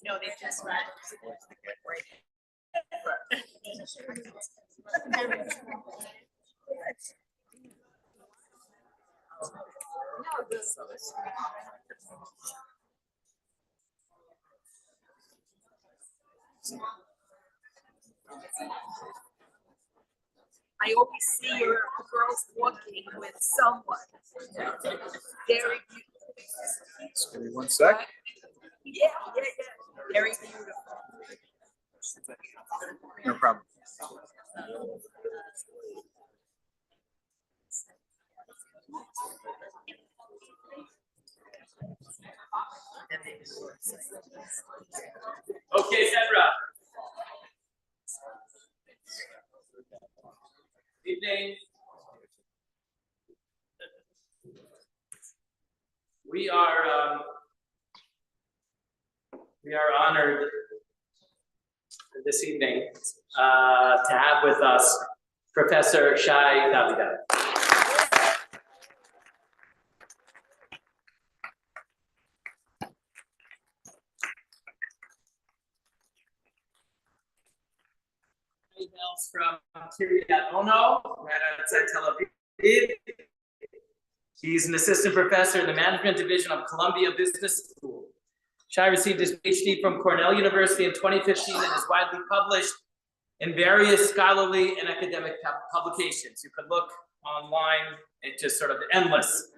No, they just read. I always see your girls walking with someone. Very beautiful. Give me 1 sec. Yeah. Very beautiful. No problem. Okay, Ezra. Evening. We are honored this evening to have with us Professor Shia Davidai. Emails from Emunah, right outside Tel Aviv. He's an assistant professor in the management division of Columbia Business School. Shia received his PhD from Cornell University in 2015 and is widely published in various scholarly and academic publications. You could look online, it's just sort of endless.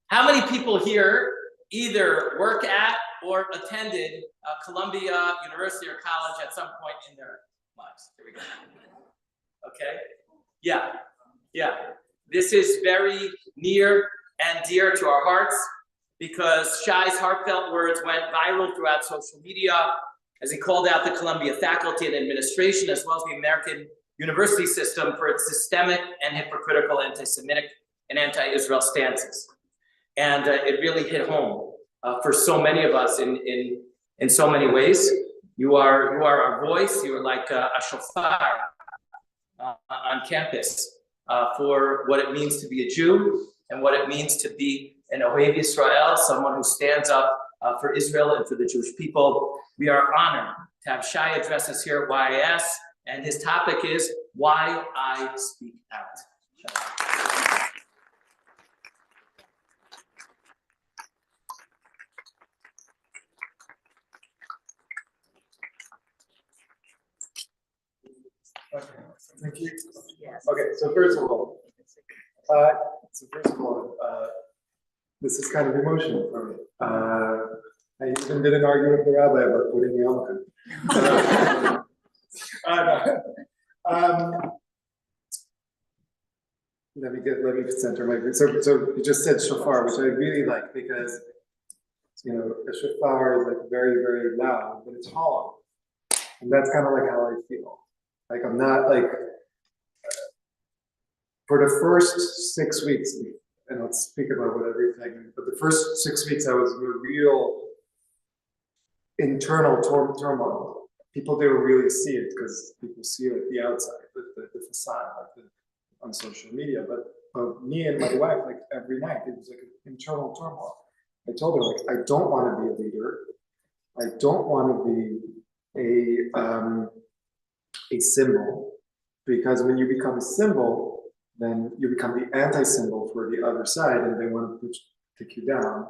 How many people here either work at or attended Columbia University or college at some point in their lives? Here we go. Okay, yeah. This is very near and dear to our hearts because Shia's heartfelt words went viral throughout social media as he called out the Columbia faculty and administration as well as the American university system for its systemic and hypocritical anti-Semitic and anti-Israel stances. And it really hit home for so many of us in so many ways. You are our voice. You are like a shofar on campus for what it means to be a Jew and what it means to be an Ohev Yisrael, someone who stands up for Israel and for the Jewish people. We are honored to have Shia address us here at YIS, and his topic is Why I Speak Out. Okay, thank you. Okay, so first of all, this is kind of emotional for me. I even didn't argue with the rabbi about putting the yarmulke. Let me center my. So you just said shofar, which I really like because a shofar is like very, very loud, but it's hollow, and that's kind of like how I feel. Like I'm not like for the first 6 weeks, and I'll speak about what everything, but the first 6 weeks I was in a real internal turmoil. People didn't really see it because people see it at the outside, the facade, on social media. But me and my wife, like every night, it was like an internal turmoil. I told her, like, I don't want to be a leader. I don't want to be a symbol, because when you become a symbol, then you become the anti-symbol for the other side, and they want to take you down.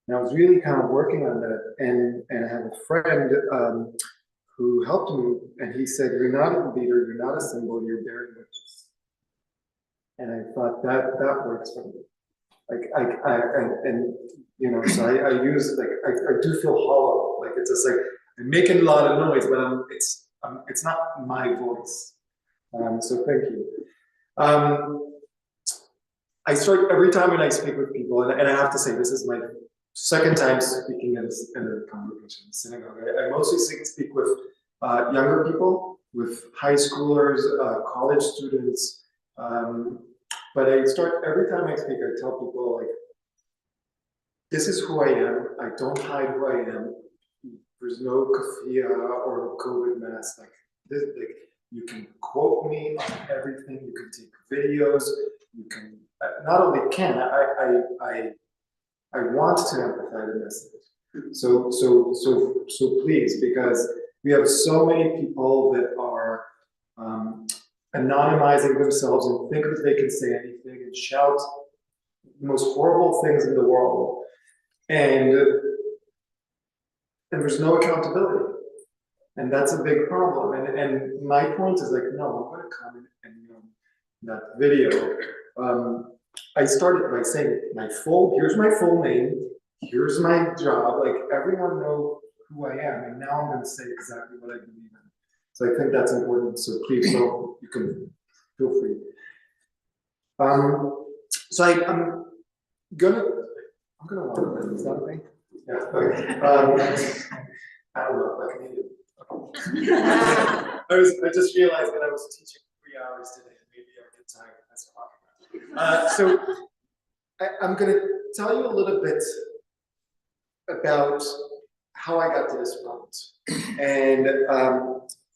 And I was really kind of working on that, and I have a friend who helped me, and he said, "You're not a leader, you're not a symbol, you're bearing witness." And I thought that works for me. Like so I use I do feel hollow. Like it's just like I'm making a lot of noise, but it's not my voice. So thank you. I start every time when I speak with people, and I have to say this is my second time speaking in a congregation, synagogue. I mostly speak with younger people, with high schoolers, college students. But I start every time I speak. I tell people like, this is who I am. I don't hide who I am. There's no kafia or COVID mask. Like You can quote me on everything. You can take videos. You can not only can I want to amplify the message. So please, because we have so many people that are anonymizing themselves and think that they can say anything and shout the most horrible things in the world, and there's no accountability. And that's a big problem. And my point is like, no, I'm going to come and that video. I started by saying here's my full name, here's my job, like everyone knows who I am, and now I'm going to say exactly what I believe in. So I think that's important. So please, you can feel free. So I'm gonna walk away. Is that okay? Yeah. Okay. I don't know if I can hear you. I just realized that I was teaching 3 hours today, and maybe I get tired. That's what so I'm going to tell you a little bit about how I got to this point,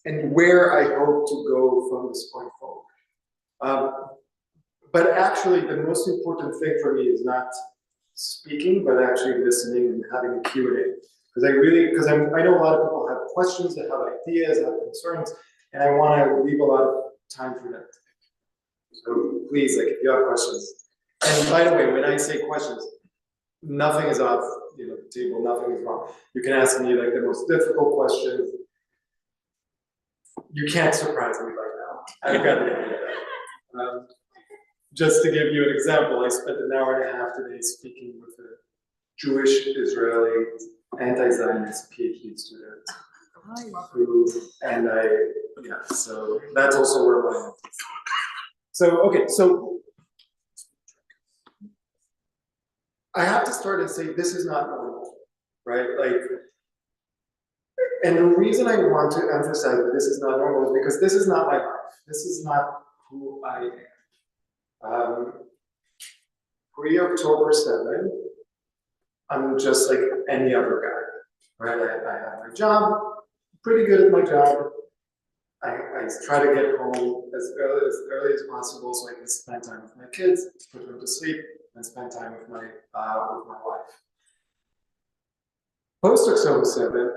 and where I hope to go from this point forward. But actually, the most important thing for me is not speaking, but actually listening and having a Q&A. Because I know a lot of people have questions, they have ideas, have concerns, and I want to leave a lot of time for that. So please, like, if you have questions. And by the way, when I say questions, nothing is off the table, nothing is wrong. You can ask me like the most difficult questions. You can't surprise me right now. I've got the idea. Just to give you an example, I spent an hour and a half today speaking with a Jewish Israeli anti-Zionist PhD student. So that's also where my head is. So I have to start and say this is not normal, right? And the reason I want to emphasize that this is not normal is because this is not my life. This is not who I am. Pre-October 7, I'm just like any other guy, right? I have my job, pretty good at my job. I try to get home as early as possible so I can spend time with my kids, put them to sleep, and spend time with my wife. Post-October 7,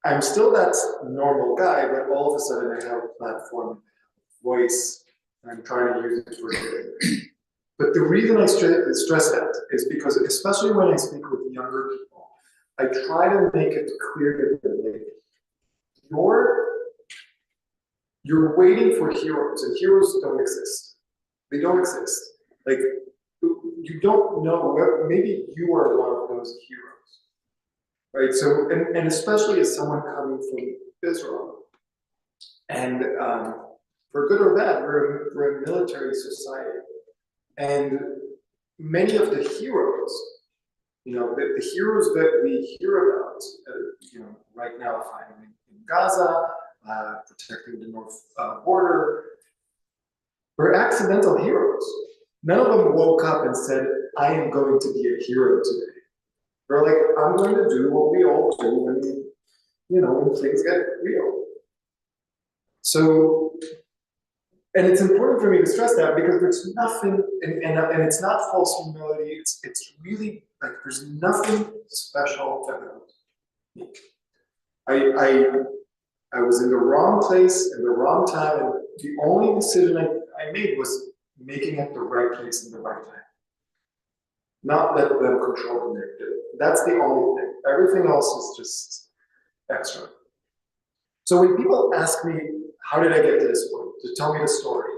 I'm still that normal guy, but all of a sudden I have a platform, voice, and I'm trying to use it for good. But the reason I stress that is because, especially when I speak with younger people, I try to make it clear that you're waiting for heroes, and heroes don't exist. They don't exist. Like, you don't know, maybe you are one of those heroes, right? So, and especially as someone coming from Israel, and for good or bad, we're a military society. And many of the heroes, the heroes that we hear about, right now fighting in Gaza, protecting the north border, were accidental heroes. None of them woke up and said, I am going to be a hero today. They're like, I'm going to do what we all do when things get real. So, and it's important for me to stress that because there's nothing, and it's not false humility, it's really like there's nothing special about me. I was in the wrong place in the wrong time, and the only decision I made was making it the right place in the right time. Not let them control the narrative. That's the only thing. Everything else is just extra. So when people ask me, how did I get to this point? To tell me the story,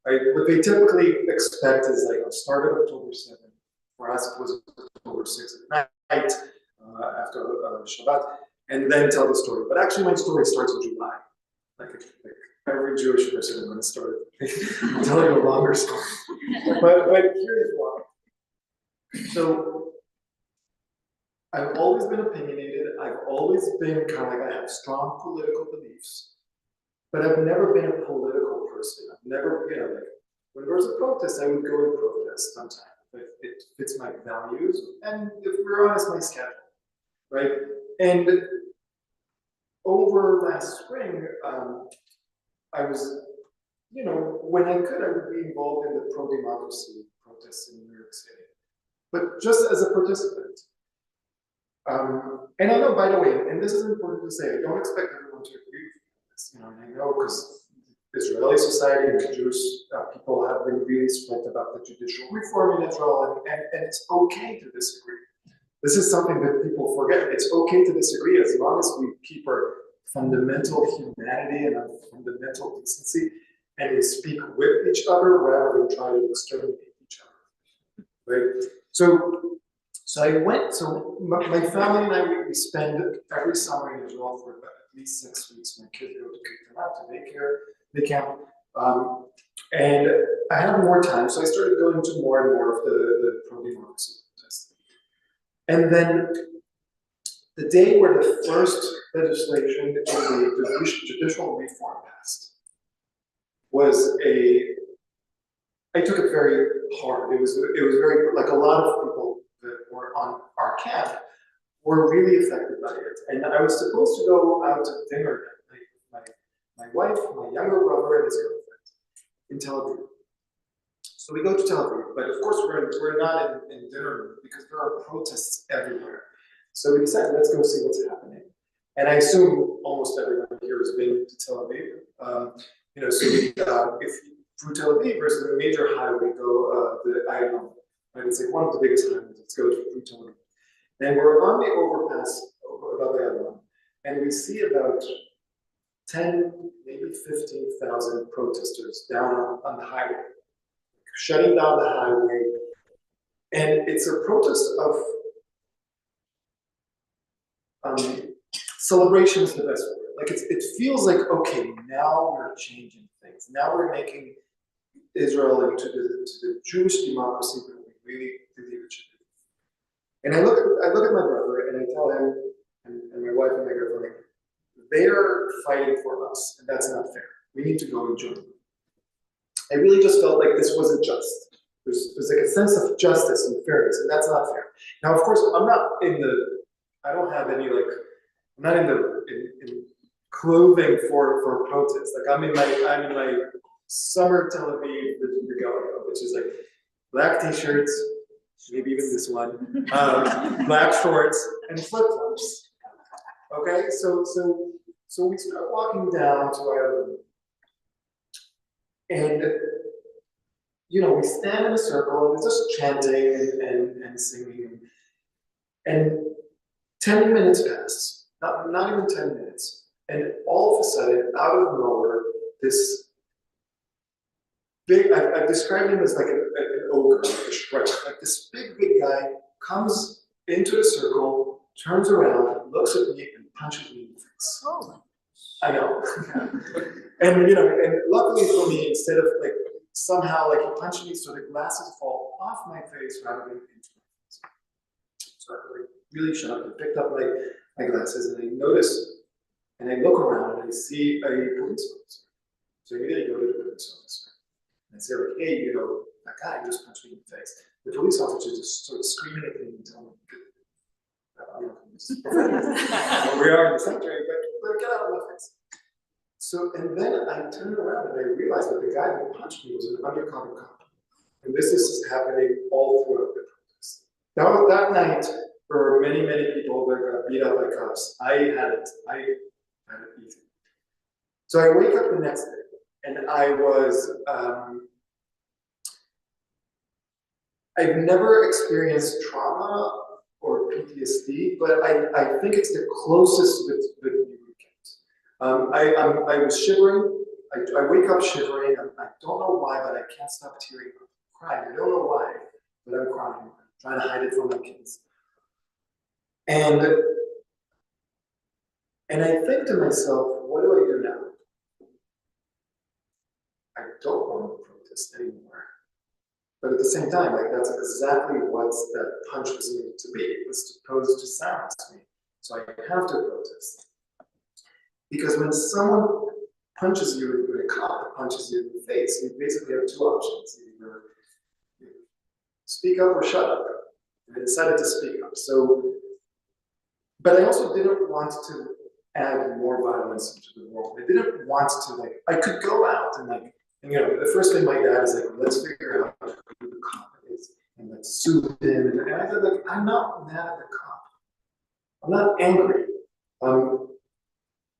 right? What they typically expect is like, I'll start at October 7th. For us, it was October 6th at night, after Shabbat, and then tell the story. But actually, my story starts in July. Like every Jewish person, I'm going to start telling a longer story. But here's why. So, I've always been opinionated. I've always been kind of like, I have strong political beliefs. But I've never been a political person. I've never, like, when there was a protest, I would go and protest sometimes. It fits my values, and if we're honest, my schedule, right? And over last spring, I was, when I could, I would be involved in the pro-democracy protests in New York City, but just as a participant. And I know, by the way, and this is important to say, I don't expect everyone to agree with this, and I know because Israeli society and the Jewish people have been really split about the judicial reform in Israel, and it's okay to disagree. This is something that people forget. It's okay to disagree as long as we keep our fundamental humanity and our fundamental decency, and we speak with each other rather than try to exterminate each other, right? So I went, so my family and I, we spend every summer in Israel for about at least 6 weeks. My kids go to kick them out to daycare, they camp. And I have more time, so I started going to more and more of the pro-democracy protests. And then the day where the first legislation in the judicial reform passed was I took it very hard. It was very, like a lot of people that were on our camp were really affected by it. And I was supposed to go out to dinner with my wife, my younger brother, and his girlfriend in Tel Aviv. So we go to Tel Aviv, but of course we're not in dinner because there are protests everywhere. So we decided, let's go see what's happening. And I assume almost everyone here has been to Tel Aviv. So if through Tel Aviv versus a major highway go, it's like one of the biggest highways. Let's go through Tel Aviv. And we're on the overpass above the other one, and we see about 10, maybe 15,000 protesters down on the highway, shutting down the highway. And it's a protest of celebration is the best word. Like it feels like, okay, now we're changing things. Now we're making Israel into the Jewish democracy that we really believe it should be. And I look at my brother and I tell him, and my wife and my girlfriend, they are fighting for us, and that's not fair. We need to go and join them. I really just felt like this wasn't just. There's like a sense of justice and fairness, and that's not fair. Now, of course, I don't have any I'm not in clothing for protest. Like I'm in my summer Tel Aviv regalia, which is like black t-shirts, maybe even this one, black shorts, and flip-flops. Okay, so we start walking down to our room, and we stand in a circle and just chanting and singing, and 10 minutes pass, not even 10 minutes, and all of a sudden, out of nowhere, this big, I've described him as like an ogre, like a Shrek, like this big guy comes into the circle, turns around, looks at me, and punches me in the face. Oh. I know. and luckily for me, instead of somehow he punched me so the glasses fall off my face rather than into my face. So I really shocked. I picked up my glasses and I notice, and I look around and I see a police officer. So I immediately go to the police officer and I say hey, that guy just punched me in the face. The police officer just starts screaming at me and telling me, we are in the sanctuary, but get out of my face. So, and then I turned around and I realized that the guy who punched me was an undercover cop. And this is happening all throughout the protest. Now, that night, there were many people that got beat up by cops. I had it easy. So I wake up the next day and I was, I've never experienced trauma or PTSD, but I think it's the closest that you would get. I was shivering. I wake up shivering. I don't know why, but I can't stop tearing. I'm crying. I don't know why, but I'm crying. I'm trying to hide it from my kids. And I think to myself, what do I do now? I don't want to protest anymore. But at the same time, that's exactly what that punch was meant to be. It was supposed to silence me. So I have to protest. Because when someone punches you, when a cop punches you in the face, you basically have two options. Either you speak up or shut up. And I decided to speak up. So, but I also didn't want to add more violence into the world. I didn't want to, like, I could go out and like, and you know, the first thing my dad is like, let's figure out who the cop is and let's sue him. And I said, like, I'm not mad at the cop. I'm not angry.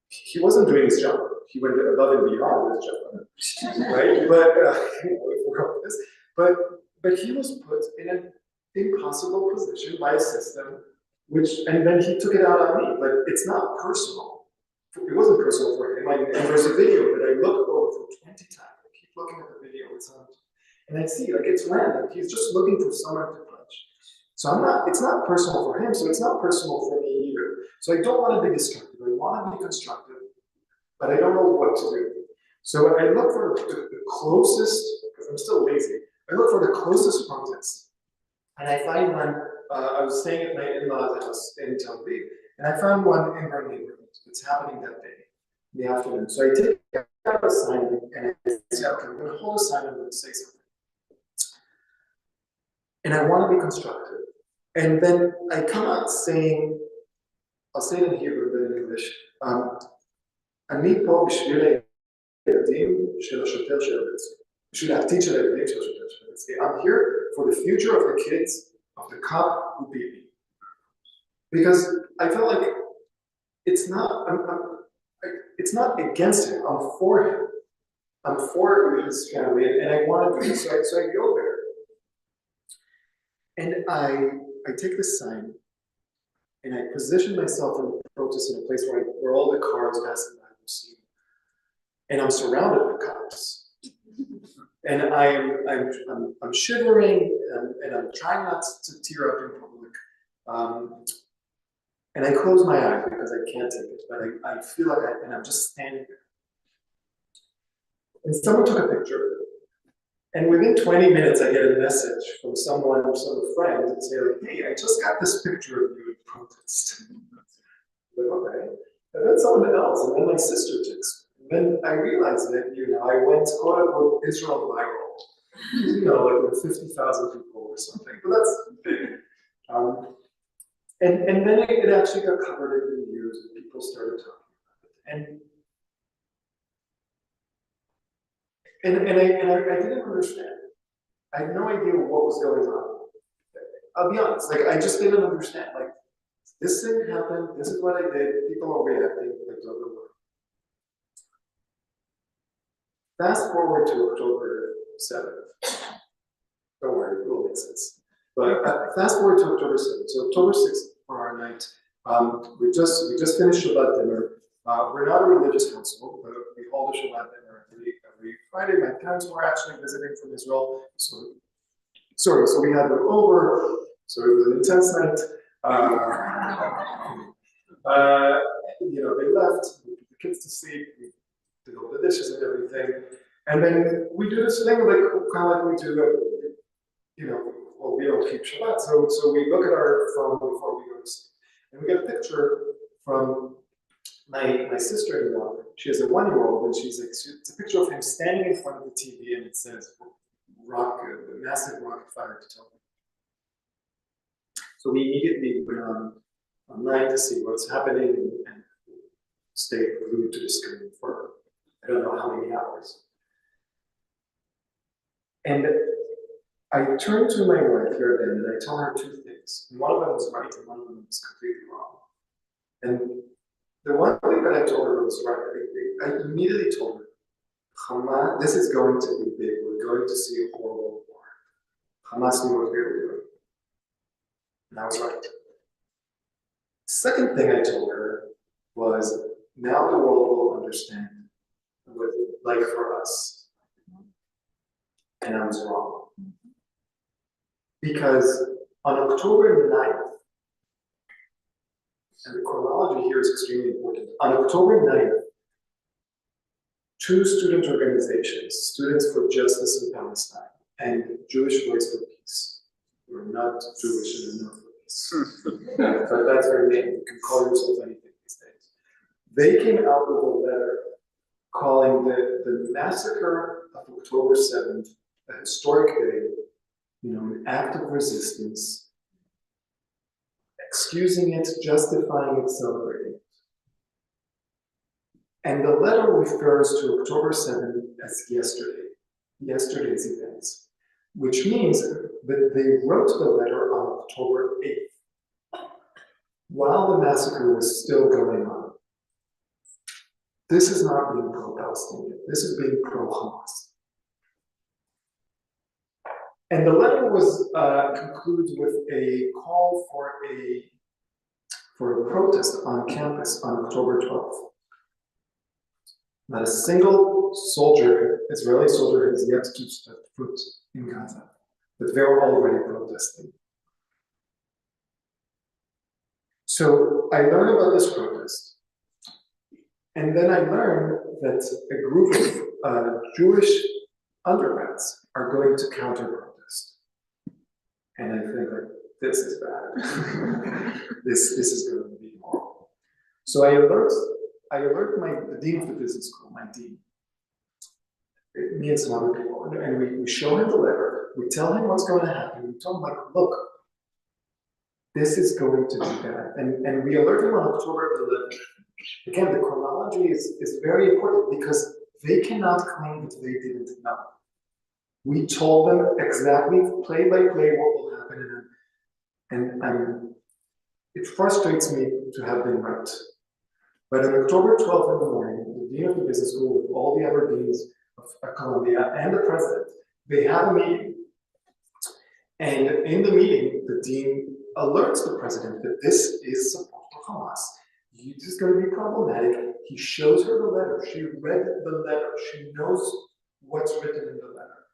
He wasn't doing his job. He went above and beyond his job, right? But he was put in an impossible position by a system, and then he took it out on me. But it's not personal. It wasn't personal for him. And there's a video that I looked over for 20 times. I keep looking at the video. And I see, like, it's random. He's just looking for someone to punch. So it's not personal for him, so it's not personal for me either. So I don't want to be destructive. I want to be constructive, but I don't know what to do. So I look for the closest, because I'm still lazy, I look for the closest protest. And I find one, I was staying at my in-laws' house in Tel Aviv, and I found one in her neighborhood. It's happening that day, in the afternoon. So I take out a sign, and I say, okay, I'm going to hold a sign, I'm going to say something. And I want to be constructive. And then I come out saying, I'll say it in Hebrew, but in English, אני פה בשביל הילדים של השוטר של הבצעי. בשביל העתיד של הילדים של השוטר של הבצעי. I'm here for the future of the kids of the cop who beat me. Because I felt like it's not, it's not against him, I'm for him. I'm for his family, and I want to do this, so I go there. And I take this sign, and I position myself in the protest in a place where all the cars passing by will see me. And I'm surrounded by cops. And I'm shivering, and I'm trying not to tear up in public. And I close my eyes because I can't take it, but I feel like and I'm just standing there. And someone took a picture. And within 20 minutes, I get a message from some friend, and say, like, hey, I just got this picture of you in protest. Like, okay. And then someone else, and then my sister texts me. And then I realized that, I went, quote unquote, Israel viral. Like with 50,000 people or something. But that's big. And then it actually got covered in the news, and people started talking about it. And I didn't understand. I had no idea what was going on. I'll be honest, like, I just didn't understand. Like, this thing happened, this is what I did, people are reacting, I don't know why. Fast forward to October 7th. Don't worry, it will make sense. But fast forward to October 7th. So October 6th for our night. We just finished Shabbat dinner. We're not a religious household, but we hold a Shabbat dinner every Friday. My parents were actually visiting from Israel, so we had them over. So it was an intense night. They left, we put the kids to sleep, we did all the dishes and everything, and then we do this thing like kind of like we do. Well, we don't keep Shabbat, so we look at our phone before we go to sleep, and we get a picture from my sister-in-law. She has a 1-year-old, and it's a picture of him standing in front of the TV, and it says, massive rocket fire to Tel Aviv. So we immediately went online to see what's happening and stayed glued to the screen for I don't know how many hours. And I turned to my wife here then, and I told her 2 things. And one of them was right, and one of them was completely wrong. And the one thing that I told her was right. I immediately told her, Hamas, this is going to be big. We're going to see a horrible war. Hamas knew what they were doing. And I was right. The second thing I told her was, now the world will understand what it's like for us. And I was wrong. Because on October 9th, and the chronology here is extremely important. On October 9th, 2 student organizations, Students for Justice in Palestine and Jewish Voice for Peace, we're not Jewish and enough for peace, but that's their name. You can call yourself anything these days. They came out with a letter calling the massacre of October 7th a historic day, an act of resistance, excusing it, justifying it, celebrating it. And the letter refers to October 7th as yesterday's events, which means that they wrote the letter on October 8th, while the massacre was still going on. This is not being pro-Palestinian, this is being pro-Hamas. And the letter was concludes with a call for a protest on campus on October 12th. Not a single soldier, Israeli soldier, has yet to step foot in Gaza, but they're already protesting. So I learned about this protest, and then I learned that a group of Jewish undergrads are going to counter-protest. And I think, like, this is bad. this is going to be horrible. So I alert the dean of the business school, my dean, me and some other people, and we show him the letter, we tell him what's going to happen, we tell him, like, look, this is going to be bad. And we alert him on October 11th. Again, the chronology is very important because they cannot claim that they didn't know. We told them exactly, play by play, what will happen, and it frustrates me to have been right. But on October 12th in the morning, the dean of the business school with all the other deans of Columbia and the president, they have a meeting. And in the meeting, the dean alerts the president that this is support for Hamas. This is going to be problematic. He shows her the letter. She read the letter. She knows what's written in the letter.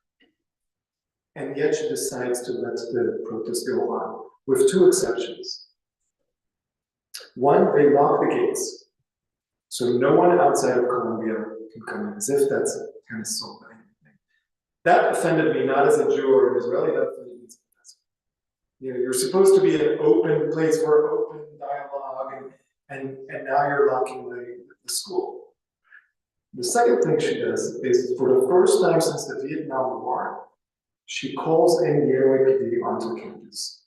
And yet she decides to let the protest go on, with two exceptions. One, they lock the gates. So no one outside of Columbia can come in, as if that's kind of solved anything. That offended me, not as a Jew or an Israeli, that offended me as a professor. You know, you're supposed to be an open place for open dialogue, and now you're locking the school. The second thing she does is, for the first time since the Vietnam War, she calls in the NYPD onto campus.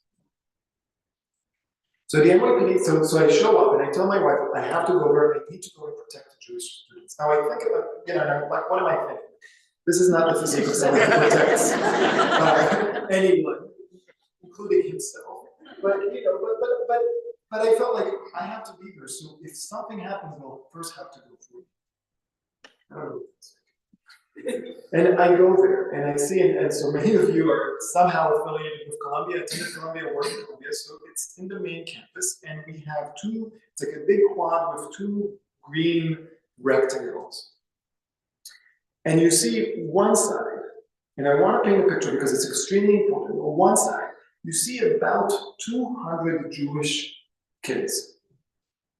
So the NYPD, so I show up and I tell my wife, I have to go over, I need to go and protect the Jewish students. Now I think about, you know, like, what am I thinking? This is not the physical self that protects anyone, including himself. But, you know, but I felt like I have to be there. So if something happens, we'll first have to go through. I don't know what that's like. And I go there and I see, and so many of you are somehow affiliated with Columbia, attended Columbia, work at Columbia, so it's in the main campus, and we have it's like a big quad with two green rectangles. And you see one side, and I want to paint a picture because it's extremely important. On one side, you see about 200 Jewish kids,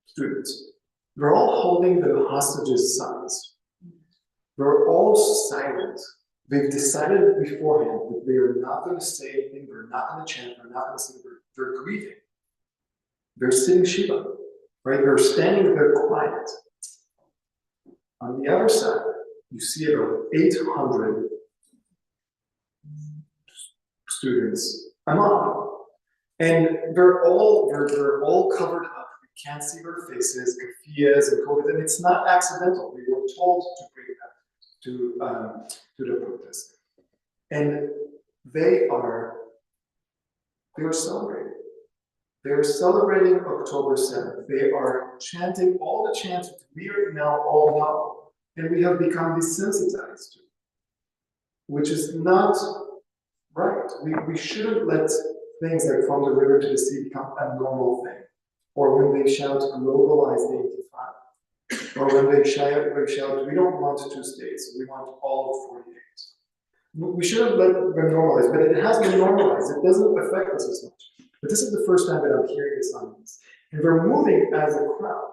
students. They're all holding the hostages' signs. They're all silent. They've decided beforehand that they are not going to say anything, they're not going to chant, they're not going to sing, they're grieving. They're sitting Shiva, right? They're standing there quiet. On the other side, you see about 800 students, a mob. And they're all covered up. You can't see their faces, kafiyas and COVID, and it's not accidental. We were told to bring that to the protest. And they're celebrating. They're celebrating October 7th. They are chanting all the chants that we now all know, and we have become desensitized to, which is not right. We shouldn't let things like from the river to the sea become a normal thing. Or when they shout, globalize the Intifada. Or when they shout, we don't want 2 states, we want all of 48. We shouldn't let them normalize, but it has been normalized. It doesn't affect us as much. But this is the first time that I'm hearing this on this. And they're moving as a crowd.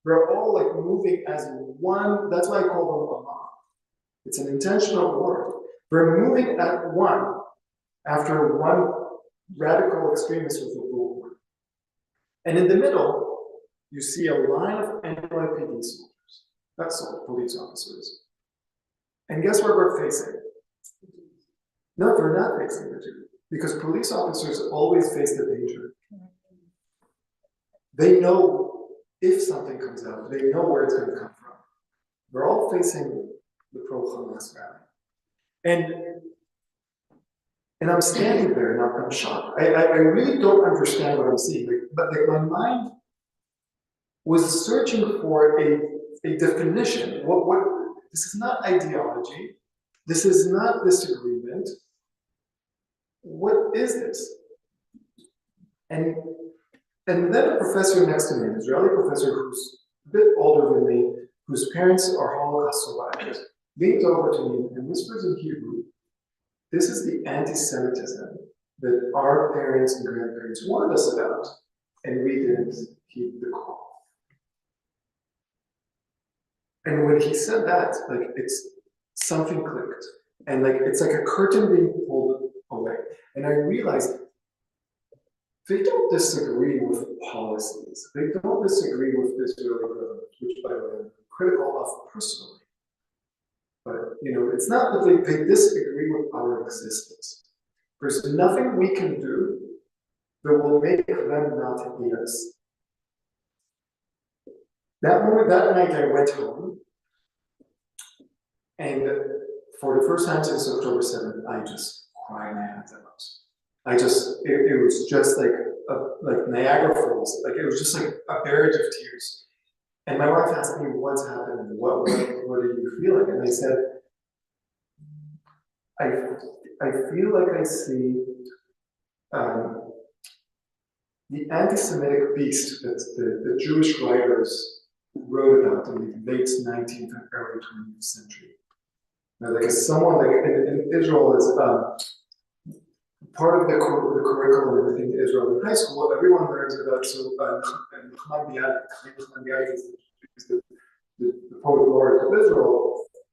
They're all like moving as one. That's why I call them a mob. It's an intentional word. They're moving at one after one radical extremist with a bullhorn. And in the middle, you see a line of NYPD soldiers. That's all, police officers. And guess what we're facing? No, they're not facing the two. Because police officers always face the danger. They know if something comes out, they know where it's going to come from. We're all facing the pro-Hamas rally. And I'm standing there and I'm shocked. I really don't understand what I'm seeing. But my mind was searching for a definition. What this is not ideology. This is not disagreement. What is this? And then a professor next to me, an Israeli professor who's a bit older than me, whose parents are Holocaust survivors, leans over to me and whispers in Hebrew, "This is the anti-Semitism that our parents and grandparents warned us about, and we didn't heed the call." And when he said that, like it's something clicked, and like it's like a curtain being pulled away, and I realized they don't disagree with policies. They don't disagree with Israeli government, which by the way I'm critical of personally. But it's not that they disagree with our existence. There's nothing we can do that will make them not hate us. That night I went home, and for the first time since October 7th, I just cried my hands out. It was just like Niagara Falls. Like it was just like a barrage of tears. And my wife asked me, "What's happening? What are you feeling?" And I said, I feel like I see the anti-Semitic beast that the Jewish writers wrote about in the late 19th and early 20th century. Like as someone like in Israel is part of the curriculum in Israel in high school, everyone learns about Nachman Bialik is the poet laureate of Israel,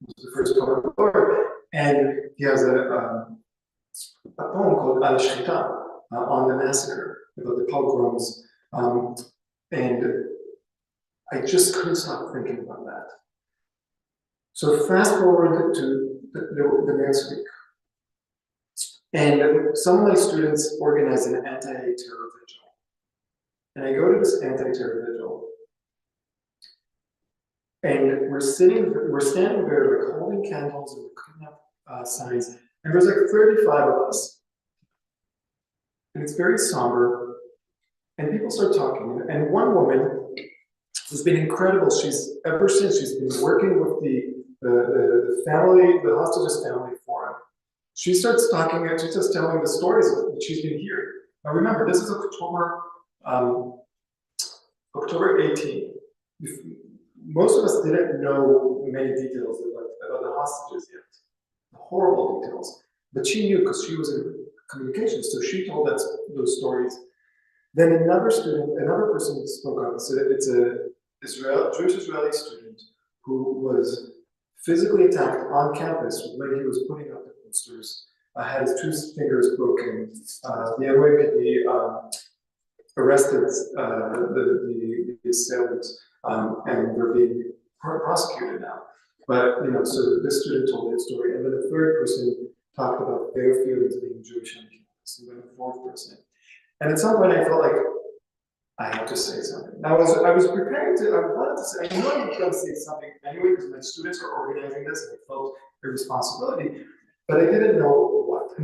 was the first poet laureate, and he has a poem called Al Shchita, on the massacre, about the pogroms, and I just couldn't stop thinking about that. So fast forward to the next week. And some of my students organized an anti-terror vigil. And I go to this anti-terror vigil. And we're standing there, like holding candles and putting up signs. And there's like 35 of us. And it's very somber. And people start talking. And one woman has been incredible. Ever since she's been working with the family, the hostages family forum. She starts talking and she's just telling the stories that she's been hearing. Now remember, this is October 18th. Most of us didn't know many details about the hostages yet, the horrible details. But she knew because she was in communications, so she told us those stories. Then another person spoke up and said it's a Jewish Israeli student who was physically attacked on campus when he was putting up the posters, had his 2 fingers broken. The NYPD arrested the assailants, and they're being prosecuted now. But so this student told his story, and then a third person talked about their feelings being Jewish on campus, and then a fourth person. And at some point, I felt like I have to say something. I was preparing to. I wanted to say. I knew I was going to say something anyway because my students are organizing this, and I felt a responsibility. But I didn't know what.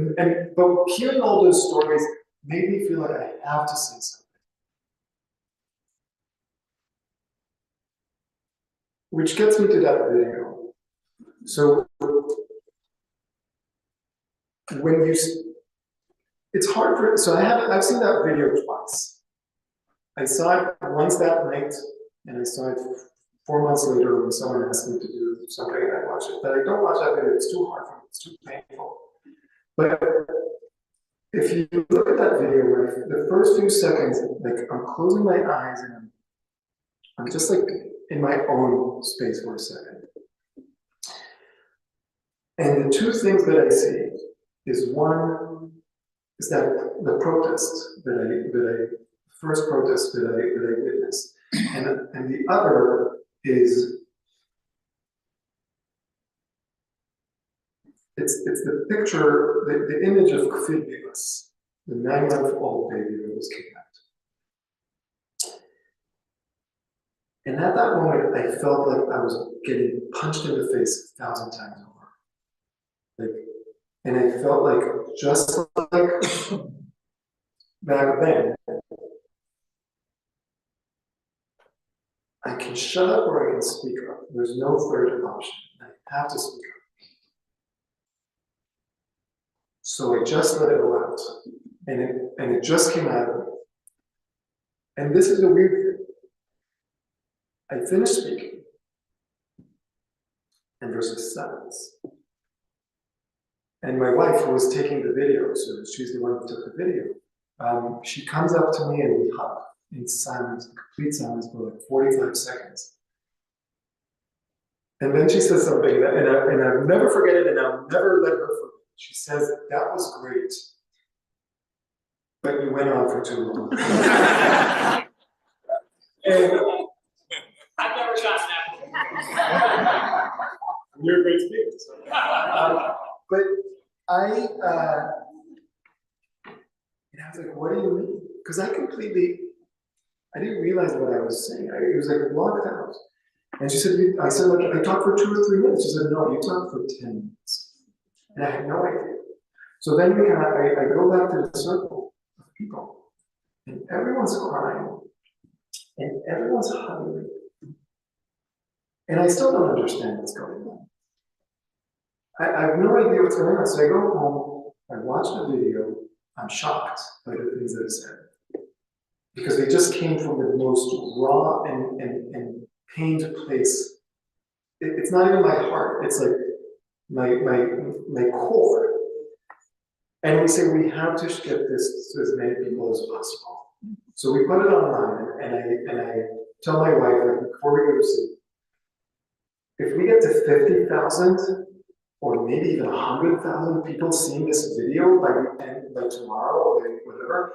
But hearing all those stories made me feel like I have to say something. Which gets me to that video. So when it's hard for. So I've seen that video twice. I saw it once that night, and I saw it 4 months later when someone asked me to do something, and I watched it. But I don't watch that video, it's too hard for me, it's too painful. But if you look at that video, the first few seconds, like I'm closing my eyes and I'm just like in my own space for a second. And the 2 things that I see is one is that the protest first protest that I witnessed, and the other is it's the picture, the image of Kfir Bibas, the 9-month-old baby that was kidnapped. And at that moment, I felt like I was getting punched in the face 1,000 times over. Like, and I felt like just like back then, I can shut up or I can speak up. There's no third option. I have to speak up. So I just let it go out. And it just came out of me. And this is the weird thing. I finished speaking. And there's a silence. And my wife, who was taking the video, so she's the one who took the video, she comes up to me and we hug in silence, complete silence for like 45 seconds. And then she says something, that, and I'll never forget it, and I'll never let her forget. She says, "That was great, but you went on for too long." And I've never gotten that. you're a great speaker. So. But and I was like, "What do you mean?" Because I didn't realize what I was saying. It was like blocked out. And she said, I said, like, I talked for 2 or 3 minutes. She said, no, you talked for 10 minutes. And I had no idea. So then I go back to the circle of people, and everyone's crying, and everyone's hugging. And I still don't understand what's going on. I have no idea what's going on. So I go home, I watch the video, I'm shocked by the things that are said. Because they just came from the most raw and pained place. It's not even my heart, it's like my core. And we say we have to get this to as many people as possible. So we put it online, and I tell my wife, like, before we go to sleep, if we get to 50,000 or maybe even 100,000 people seeing this video by tomorrow or by whatever,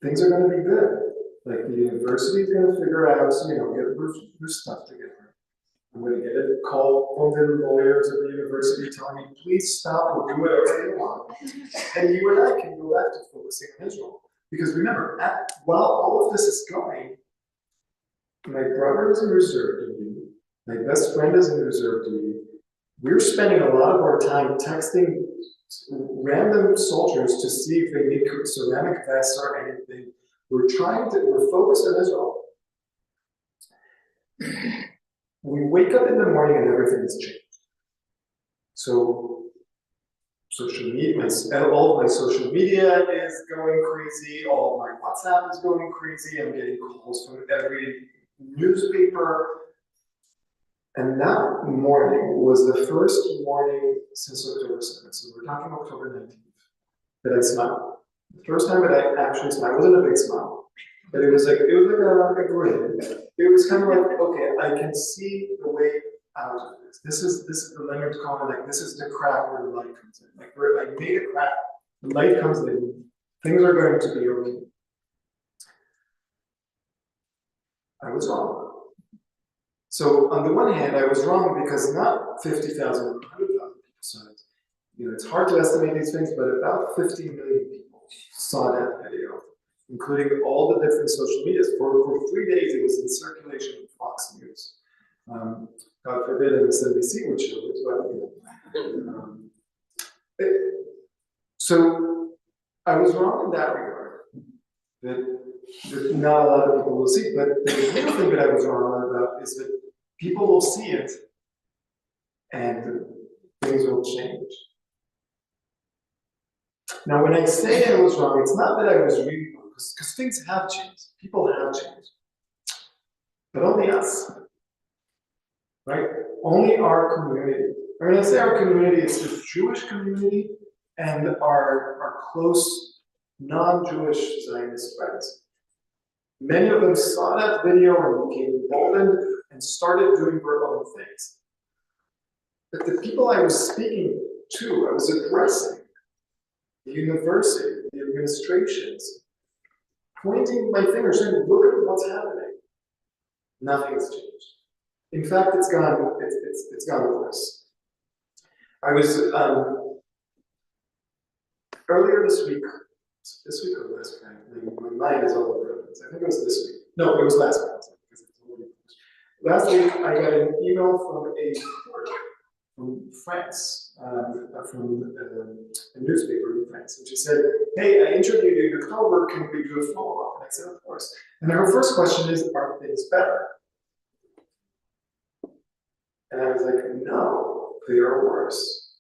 things are going to be good. Like, the university is going to figure out, get their stuff together. I'm going to get a call from the lawyers at the university telling me, please stop and do whatever you want. And you and I can go back to focusing on Israel. Because remember, while all of this is going, my brother is in reserve duty, my best friend is in reserve duty. We're spending a lot of our time texting random soldiers to see if they need ceramic vests or anything. We're focused on Israel. We wake up in the morning and everything has changed. So, social media, all of my social media is going crazy, all of my WhatsApp is going crazy, I'm getting calls from every newspaper. And that morning was the first morning since October 7th, so we're talking October 19th, that I smiled. The first time that I actually smiled, it wasn't a big smile, but it was like a grin. It was kind of like, okay, I can see the way out of this. This is the Leonard Cohen, like, this is the crack where the light comes in. Like, where I made a crack, the light comes in, things are going to be okay. I was wrong. So on the one hand, I was wrong because not 50,000 or 100,000 people saw it. It's hard to estimate these things, but about 50 million people saw that video, including all the different social medias. For 3 days, it was in circulation with Fox News. God forbid MSNBC would show it, but so I was wrong in that regard. That not a lot of people will see, but the real thing that I was wrong about is that people will see it and things will change. Now, when I say I was wrong, it's not that I was really wrong, because things have changed. People have changed. But only us. Right? Only our community. When I say our community, it's the Jewish community and our close non-Jewish Zionist friends. Many of them saw that video and became emboldened and started doing their own things. But the people I was speaking to, I was addressing, the university, the administrations, pointing my finger saying, look at what's happening. Nothing has changed. In fact, it's gone worse. I was earlier this week or last week, my mind is all over the place. I think it was this week. No, it was last week. last week I got an email from France, from a newspaper in France, and she said, "Hey, I interviewed you in October. Can we do a follow-up?" And I said, "Of course." And her first question is, "Are things better?" And I was like, "No, they are worse."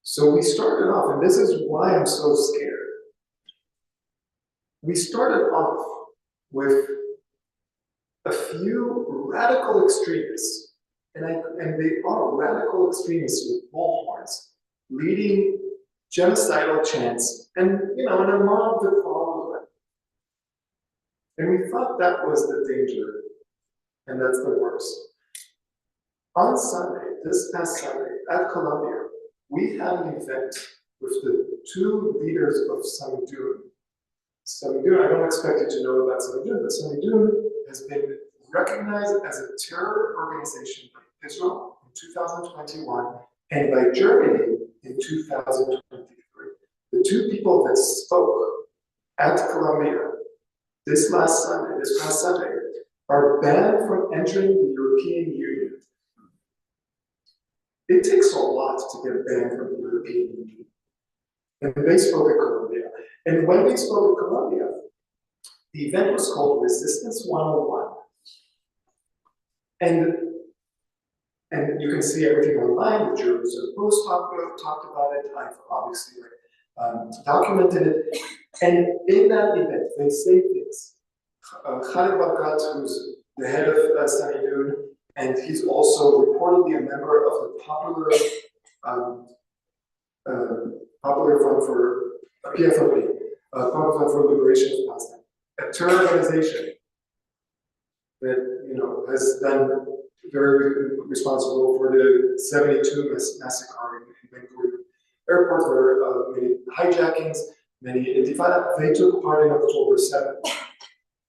So we started off, and this is why I'm so scared. We started off with a few radical extremists, and they are radical extremists with bullhorns, leading genocidal chants, and and a mob that followed them. And we thought that was the danger, and that's the worst. On Sunday, this past Sunday, at Columbia, we had an event with the two leaders of Samidun. Samidun, I don't expect you to know about Samidun, but Samidun has been recognized as a terror organization by Israel in 2021 and by Germany in 2023. The two people that spoke at Columbia this past Sunday, are banned from entering the European Union. It takes a lot to get banned from the European Union. And they spoke at Columbia. And when they spoke at Columbia, the event was called Resistance 101. And you can see everything online. The Jerusalem Post talked about it. I've obviously documented it. And in that event, they say things. Khalid Barkat, who's the head of Samidun, and he's also reportedly a member of the Popular Front for PFLP, Popular Front for Liberation of Palestine, a terror organization that has been very responsible for the 72 massacre in Ben Gurion airport, where many hijackings, many intifada. They took part in October 7th.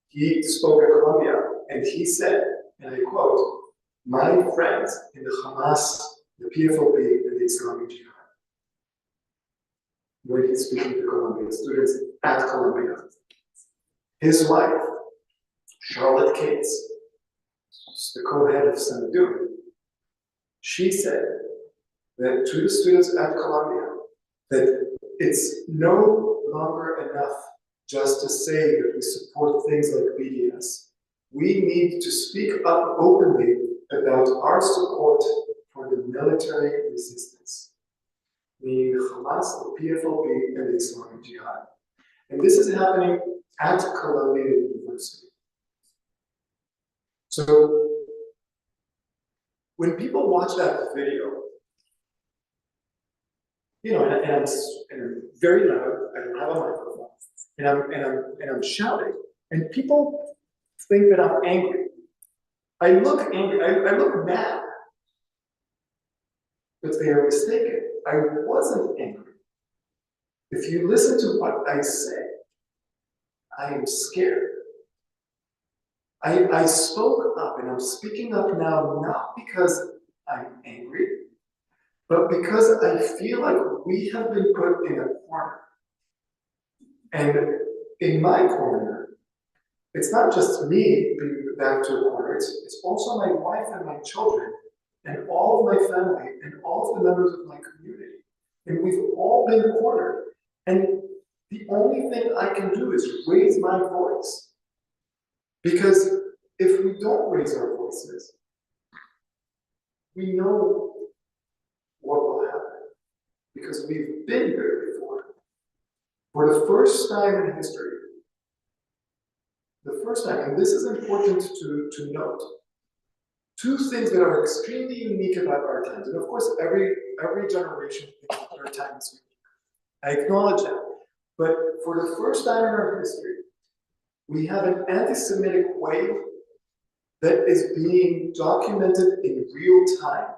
He spoke at Columbia, and he said, and I quote, "My friends in the Hamas, the PFLP, and the Islamic Jihad." When he's speaking to Columbia students at Columbia. His wife, Charlotte Cates, the co-head of Samidun, she said that to the students at Columbia, that it's no longer enough just to say that we support things like BDS. We need to speak up openly about our support for the military resistance, meaning the Hamas, the PFLP, and the Islamic Jihad. And this is happening at Columbia University. So when people watch that video, and I'm very loud, I don't have a microphone, and I'm shouting, and people think that I'm angry. I look angry, I look mad, but they are mistaken. I wasn't angry. If you listen to what I say, I am scared. I spoke up, and I'm speaking up now, not because I'm angry, but because I feel like we have been put in a corner. And in my corner, it's not just me being back to a corner, it's also my wife and my children, and all of my family, and all of the members of my community. And we've all been cornered. And the only thing I can do is raise my voice. Because if we don't raise our voices, we know what will happen. Because we've been there before. For the first time in history, and this is important to note, two things that are extremely unique about our times, and of course every generation thinks that our time is unique. I acknowledge that. But for the first time in our history, we have an anti-Semitic wave that is being documented in real time.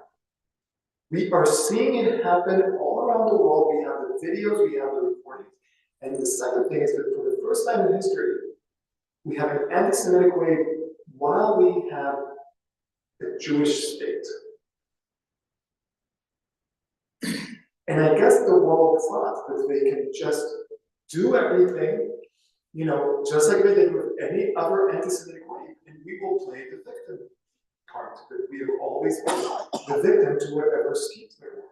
We are seeing it happen all around the world. We have the videos, we have the reporting. And the second thing is that for the first time in history, we have an anti-Semitic wave while we have a Jewish state. And I guess the world thought that they can just do everything, just like they did with any other anti-Semitic wave, and we will play the victim. part, that we have always been the victim to whatever schemes there were.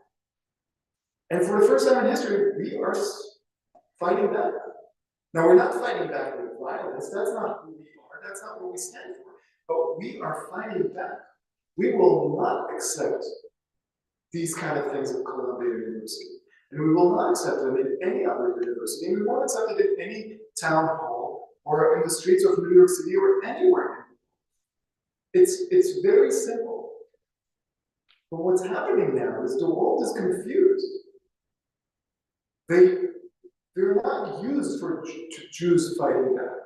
And for the first time in history, we are fighting back. Now, we're not fighting back with violence. That's not who we are. That's not what we stand for. But we are fighting back. We will not accept these kind of things at Columbia University. And we will not accept them in any other university. And we won't accept it in any town hall or in the streets of New York City or anywhere. It's very simple. But what's happening now is the world is confused. They're not used for Jews fighting back.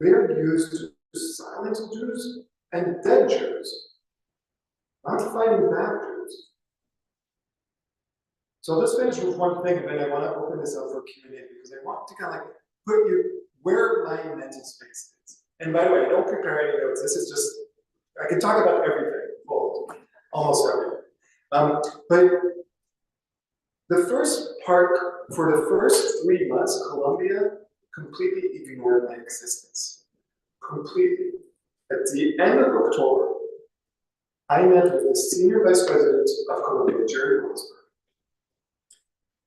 They are used to silence Jews and dead Jews, not fighting back Jews. So I'll just finish with one thing, and then I want to open this up for Q&A because I want to kind of like put you where my mental space is. And by the way, don't prepare any notes. This is just, I can talk about everything, well, almost everything. But the first part, for the first 3 months, Columbia completely ignored my existence. Completely. At the end of October, I met with the senior vice president of Columbia, Jerry Rosberg.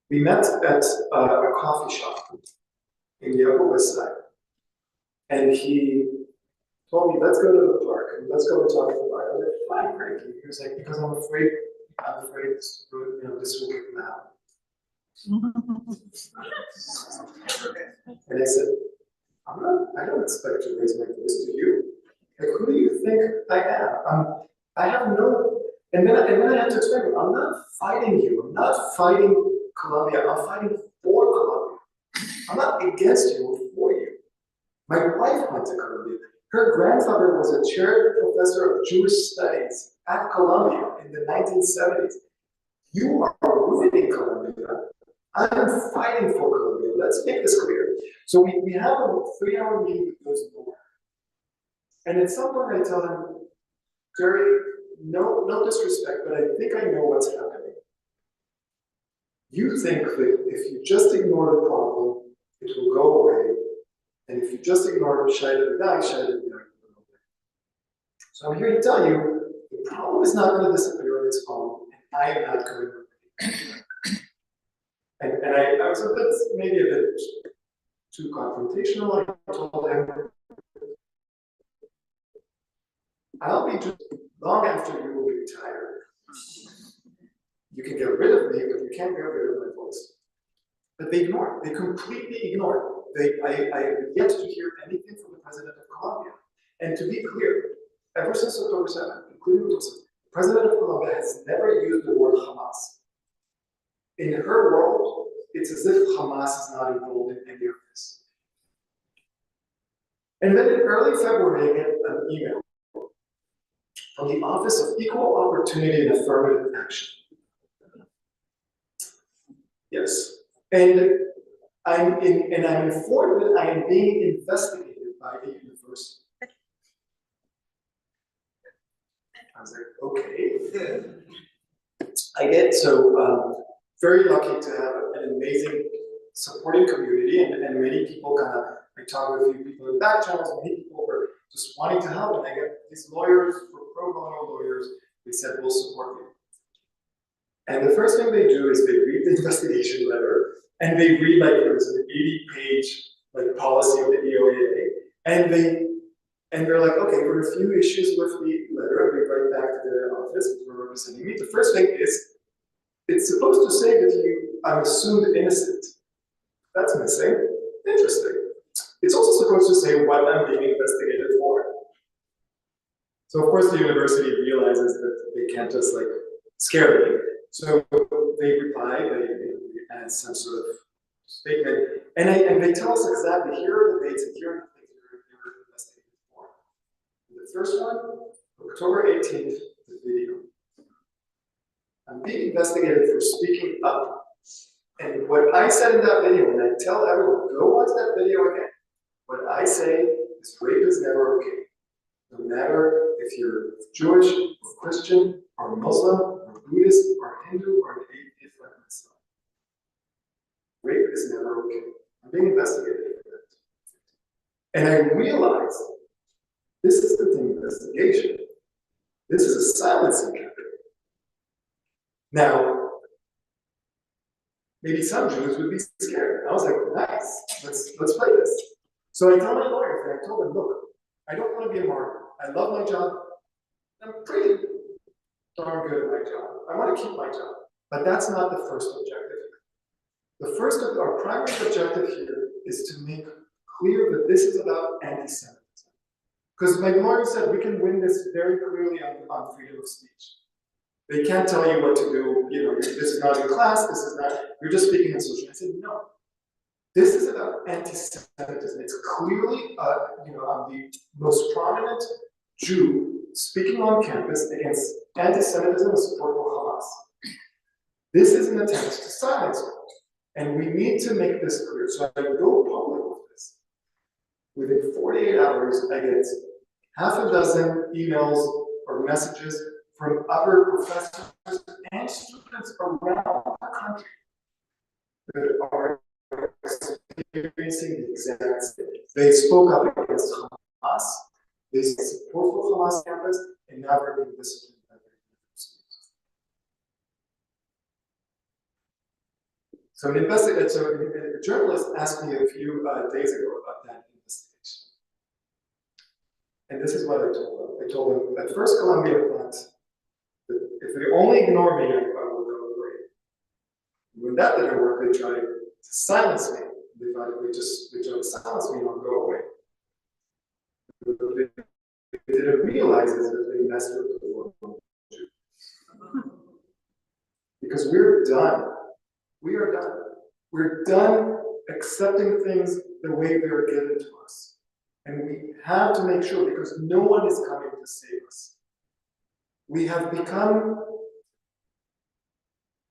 We met at a coffee shop in the Upper West Side. And he told me, let's go to the park and let's go and talk to the bar. I was like, fine, great. He was like, because I'm afraid this will get loud. And I said, I don't expect to raise my voice to you. Like, who do you think I am? I have no, and then I had to explain, I'm not fighting you. I'm not fighting Columbia. I'm fighting for Columbia. I'm not against you or for you. My wife went to Columbia. Her grandfather was a chair professor of Jewish studies at Columbia in the 1970s. You are ruining Columbia. I'm fighting for Columbia. Let's make this clear. So we have a 3-hour meeting with those board. And at some point I tell him, Jerry, no disrespect, but I think I know what's happening. You think that if you just ignore the problem, it will go away. And if you just ignore Shia Davidai, Shia Davidai will go away. So I'm here to tell you, the problem is not going to disappear on its own, and I am not going to. And I was maybe a bit too confrontational. I told him, I'll be just long after you will be tired. You can get rid of me, but you can't get rid of my voice. But they ignore it. They completely ignore it. I have yet to hear anything from the president of Columbia. And to be clear, ever since October 7th, including October 7th, the president of Columbia has never used the word Hamas. In her world, it's as if Hamas is not involved in any of this. And then in early February, I get an email from the Office of Equal Opportunity and Affirmative Action. Yes. And I'm informed that I am being investigated by the university. I was like, okay. I get very lucky to have an amazing supporting community, and many people I talked with a few people in the back channels, many people were just wanting to help, and I get these lawyers, pro bono lawyers, they said, we'll support you. And the first thing they do is they read the investigation letter, and they read there's an 80-page policy of the EOA, and they're like, okay, there are a few issues with the letter, and we write back to the office for representing me. The first thing is, it's supposed to say that I'm assumed innocent. That's missing. Interesting. It's also supposed to say what I'm being investigated for. So of course the university realizes that they can't just scare me. So they reply, they add some sort of statement, and they tell us exactly, here are the dates and here are the things you're investigated for. The first one, October 18th, the video. I'm being investigated for speaking up. And what I said in that video, and I tell everyone, go watch that video again. What I say is rape is never okay. No matter if you're Jewish, or Christian, or Muslim, or Buddhist, or Hindu, or an atheist like myself. Rape is never okay. I'm being investigated for that. And I realized This is the investigation. This is a silencing campaign. Now, maybe some Jews would be scared. I was like, nice, let's play this. So I tell my lawyers, and I told them, look, I don't want to be a martyr. I love my job. I'm pretty darn good at my job. I want to keep my job. But that's not the first objective here. Our primary objective here is to make clear that this is about anti-Semitism. Because my lawyer said we can win this very clearly on freedom of speech. They can't tell you what to do, this is not in class, this is not, you're just speaking on social. I said, no. This is about anti-Semitism. It's clearly, I'm the most prominent Jew speaking on campus against anti-Semitism and support for Hamas. This is an attempt to silence it. And we need to make this clear. So I go public with this. Within 48 hours, I get half a dozen emails or messages from other professors and students around the country that are experiencing the exact same. They spoke up against Hamas, they support for Hamas campus, and now they're being disciplined by their universities. So a journalist asked me a few days ago about that investigation. And this is what I told them. I told them, at first Columbia thought that if they only ignore me, I will go away. When that didn't work, they tried to silence me. They thought if they tried to silence me, I'll go away. What they didn't realize is that they messed with the world. Because we're done. We are done. We're done accepting things the way they are given to us. And we have to make sure, because no one is coming to save us. We have become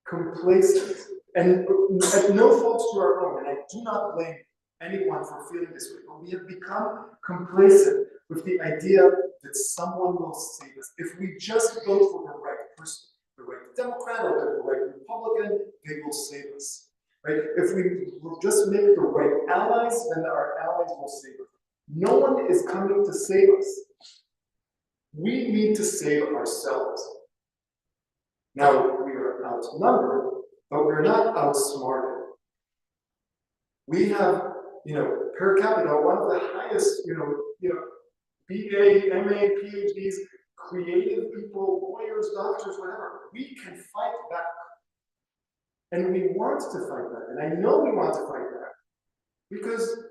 complacent, and at no fault to our own, and I do not blame anyone for feeling this way, but we have become complacent with the idea that someone will save us. If we just vote for the right person, the right Democrat or the right Republican, they will save us. Right? If we just make the right allies, then our allies will save us. No one is coming to save us. We need to save ourselves. Now, we are outnumbered, but we're not outsmarted. We have, per capita, one of the highest, BA, MA, PhDs, creative people, lawyers, doctors, whatever. We can fight back. And we want to fight back. And I know we want to fight back. Because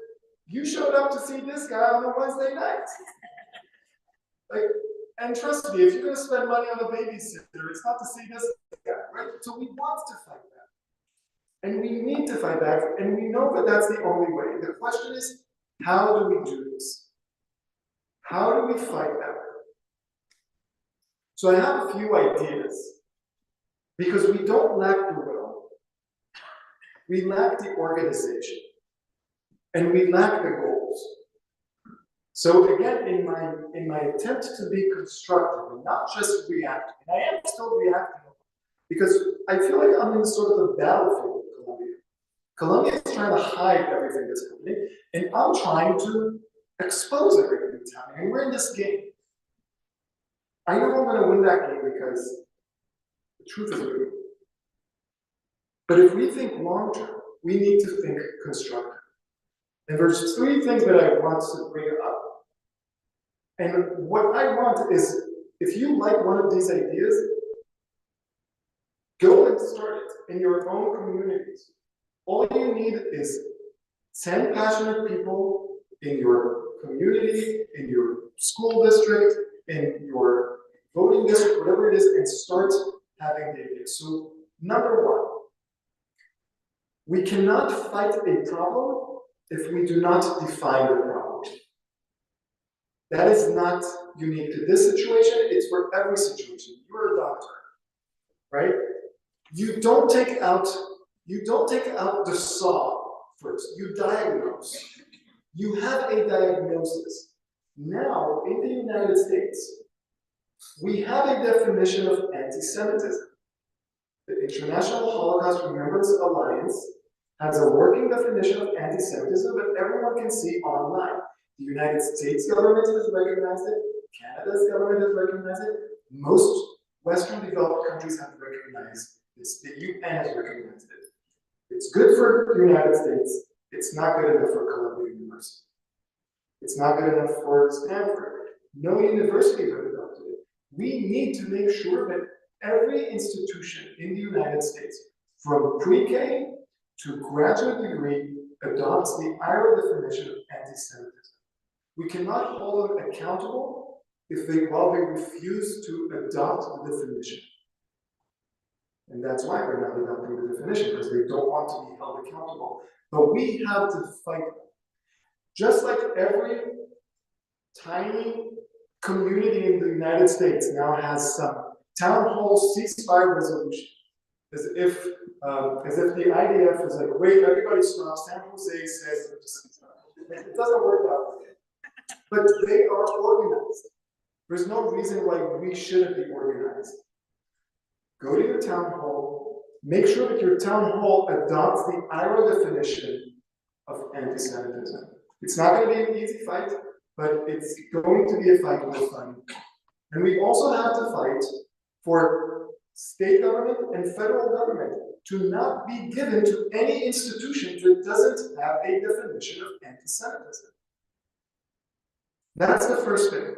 you showed up to see this guy on a Wednesday night. And trust me, if you're going to spend money on a babysitter, it's not to see this guy, right? So we want to fight back. And we need to fight back, and we know that that's the only way. The question is, how do we do this? How do we fight back? So I have a few ideas, because we don't lack the will. We lack the organization, and we lack the goals. So again, in my attempt to be constructive and not just reactive, and I am still reacting, because I feel like I'm in sort of a battlefield with Columbia. Columbia is trying to hide everything that's happening, and I'm trying to expose everything that's happening. And we're in this game. I know I'm going to win that game because the truth is real. But if we think long term, we need to think constructive. And there's three things that I want to bring up. And what I want is, if you like one of these ideas, go and start it in your own communities. All you need is 10 passionate people in your community, in your school district, in your voting district, whatever it is, and start having the ideas. So, number one, we cannot fight a problem if we do not define the problem. That is not unique to this situation, it's for every situation. You're a doctor, right? You don't take out the saw first, you diagnose. You have a diagnosis. Now, in the United States, we have a definition of anti-Semitism. The International Holocaust Remembrance Alliance has a working definition of anti-Semitism that everyone can see online. The United States government has recognized it. Canada's government has recognized it. Most Western developed countries have recognized this. The UN has recognized it. It's good for the United States. It's not good enough for Columbia University. It's not good enough for Stanford. No university has adopted it. We need to make sure that every institution in the United States, from pre-K to graduate degree, adopts the IRA definition of anti-Semitism. We cannot hold them accountable while they refuse to adopt the definition. And that's why they're not adopting the definition, because they don't want to be held accountable. But we have to fight them. Just like every tiny community in the United States now has some town hall ceasefire resolution, as if the IDF is like, wait, everybody stop, San Jose says, it doesn't work that way. But they are organized. There's no reason why we shouldn't be organized. Go to your town hall, make sure that your town hall adopts the IRA definition of anti-Semitism. It's not going to be an easy fight, but it's going to be a fight worth fighting. And we also have to fight for state government and federal government to not be given to any institution that doesn't have a definition of anti-Semitism. That's the first thing.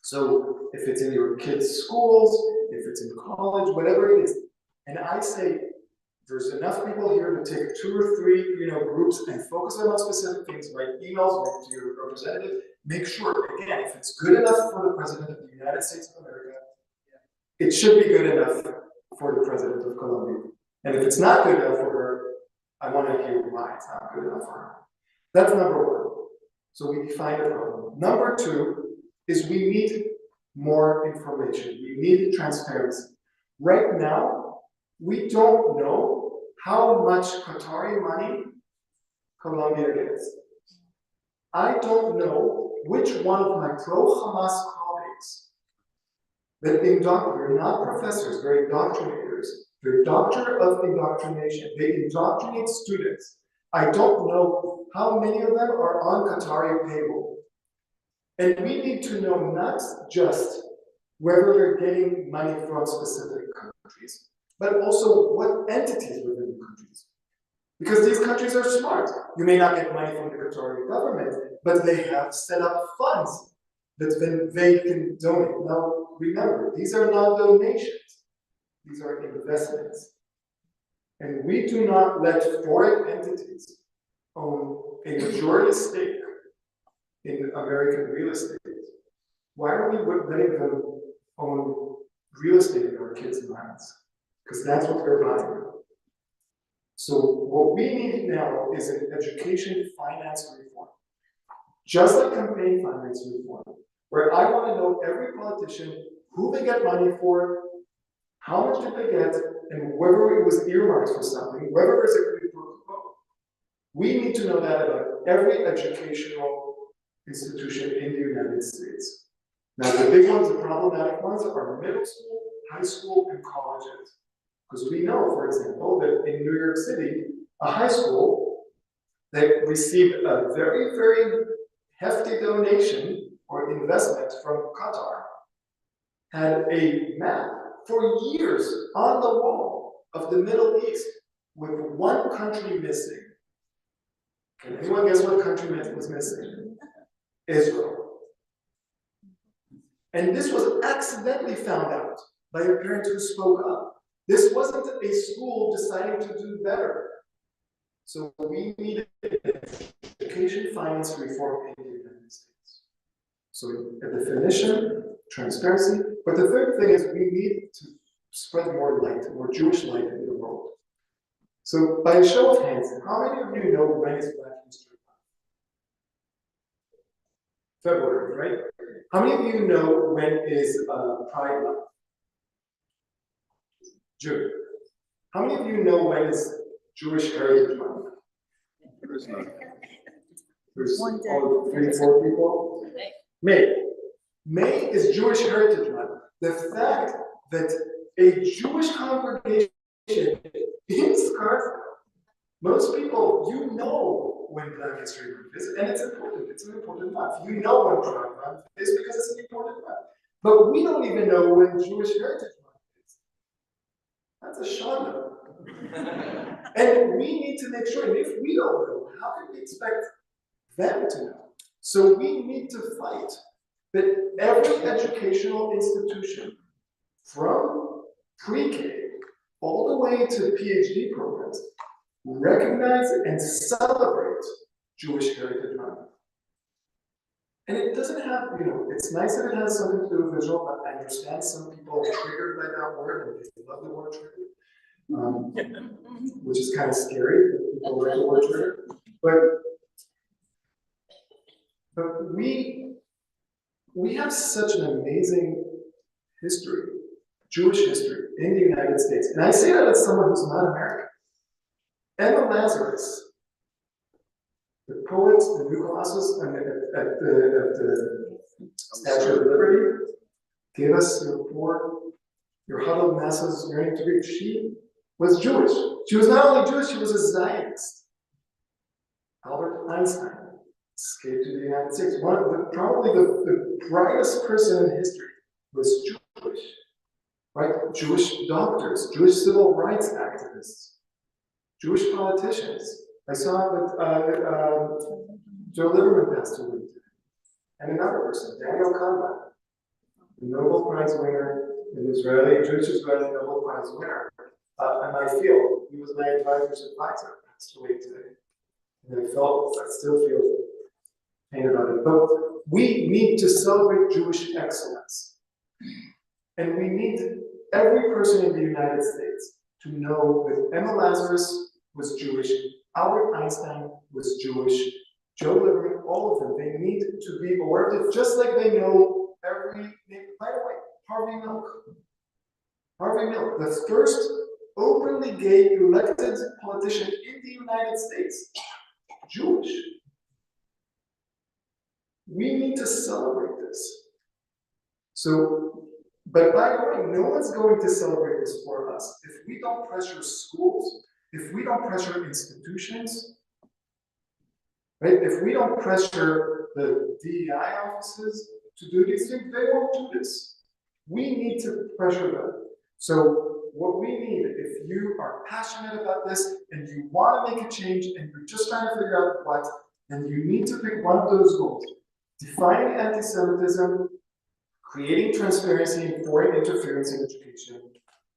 So if it's in your kids' schools, if it's in college, whatever it is, and I say there's enough people here to take 2 or 3, groups and focus on specific things, write emails, write to your representative, make sure, again, if it's good enough for the President of the United States of America, it should be good enough for the President of Colombia. And if it's not good enough for her, I want to hear why it's not good enough for her. That's number 1. So we define the problem. Number 2 is we need more information. We need transparency. Right now, we don't know how much Qatari money Colombia gets. I don't know which one of my pro-Hamas colleagues that they're not professors, they're indoctrinators. They're doctor of indoctrination. They indoctrinate students. I don't know how many of them are on Qatari payroll. And we need to know not just whether they're getting money from specific countries, but also what entities within the countries. Because these countries are smart. You may not get money from the Qatari government, but they have set up funds that they can donate. Now, remember, these are not donations. These are investments. And we do not let foreign entities own a majority stake in American real estate. Why are we letting them own real estate in our kids' minds? Because that's what they're buying. So what we need now is an education finance reform. Just like campaign finance reform, where I want to know every politician who they get money for, how much did they get, and whether it was earmarked for something, whether there's a quid pro quo. We need to know that about every educational institution in the United States. Now, the big ones, the problematic ones, are middle school, high school, and colleges. Because we know, for example, that in New York City, a high school that received a very, very hefty donation or investment from Qatar had a map for years on the wall of the Middle East with one country missing. Can anyone guess what country was missing? Israel. And this was accidentally found out by a parent who spoke up. This wasn't a school deciding to do better. So we need education finance reform in the United States. So a definition, transparency, but the third thing is we need to spread more light, more Jewish light in the world. So by a show of hands, how many of you know when is Black History Month? February, right? How many of you know when is Pride Month? June. How many of you know when is Jewish Heritage Month? There's none. There's all 3, 4 people. May. May is Jewish Heritage Month. The fact that a Jewish congregation in Scarsdale Most people, you know when Black History Month is, and it's important, it's an important month. You know when Pride Month is because it's an important month. But we don't even know when Jewish Heritage Month is. That's a shanda. And we need to make sure, and if we don't know, how can we expect them to know? So we need to fight that every educational institution, from pre-K all the way to PhD programs, recognize and celebrate Jewish Heritage Month. And it doesn't have, it's nice that it has something to do with visual, but I understand some people are triggered by that word, and they love the word triggered, which is kind of scary that people like the word triggered. But we have such an amazing history, Jewish history in the United States. And I say that as someone who's not American. Emma Lazarus, the poet, the New Colossus, and at the Statue of Liberty, gave us your huddled masses yearning to read. She was Jewish. She was not only Jewish, she was a Zionist. Albert Einstein escaped to the United States. Probably the brightest person in history was Jewish, right? Jewish doctors, Jewish civil rights activists, Jewish politicians. I saw that Joe Lieberman passed away today. And another person, Daniel Kahneman, the Nobel Prize winner, an Jewish Israeli Nobel Prize winner in my field. He was my advisor's advisor, passed away today. And I still feel pain about it. But we need to celebrate Jewish excellence. And we need every person in the United States to know that Emma Lazarus was Jewish, Albert Einstein was Jewish, Joe Lieberman, all of them, they need to be aware of it, just like they know every name. By the way, Harvey Milk, the first openly gay elected politician in the United States, Jewish. We need to celebrate this. So, but by the way, no one's going to celebrate this for us. If we don't pressure schools, if we don't pressure institutions, right? If we don't pressure the DEI offices to do these things, they won't do this. We need to pressure them. So what we need, if you are passionate about this and you want to make a change and you're just trying to figure out what, then you need to pick one of those goals. Defining anti-Semitism, creating transparency and foreign interference in education,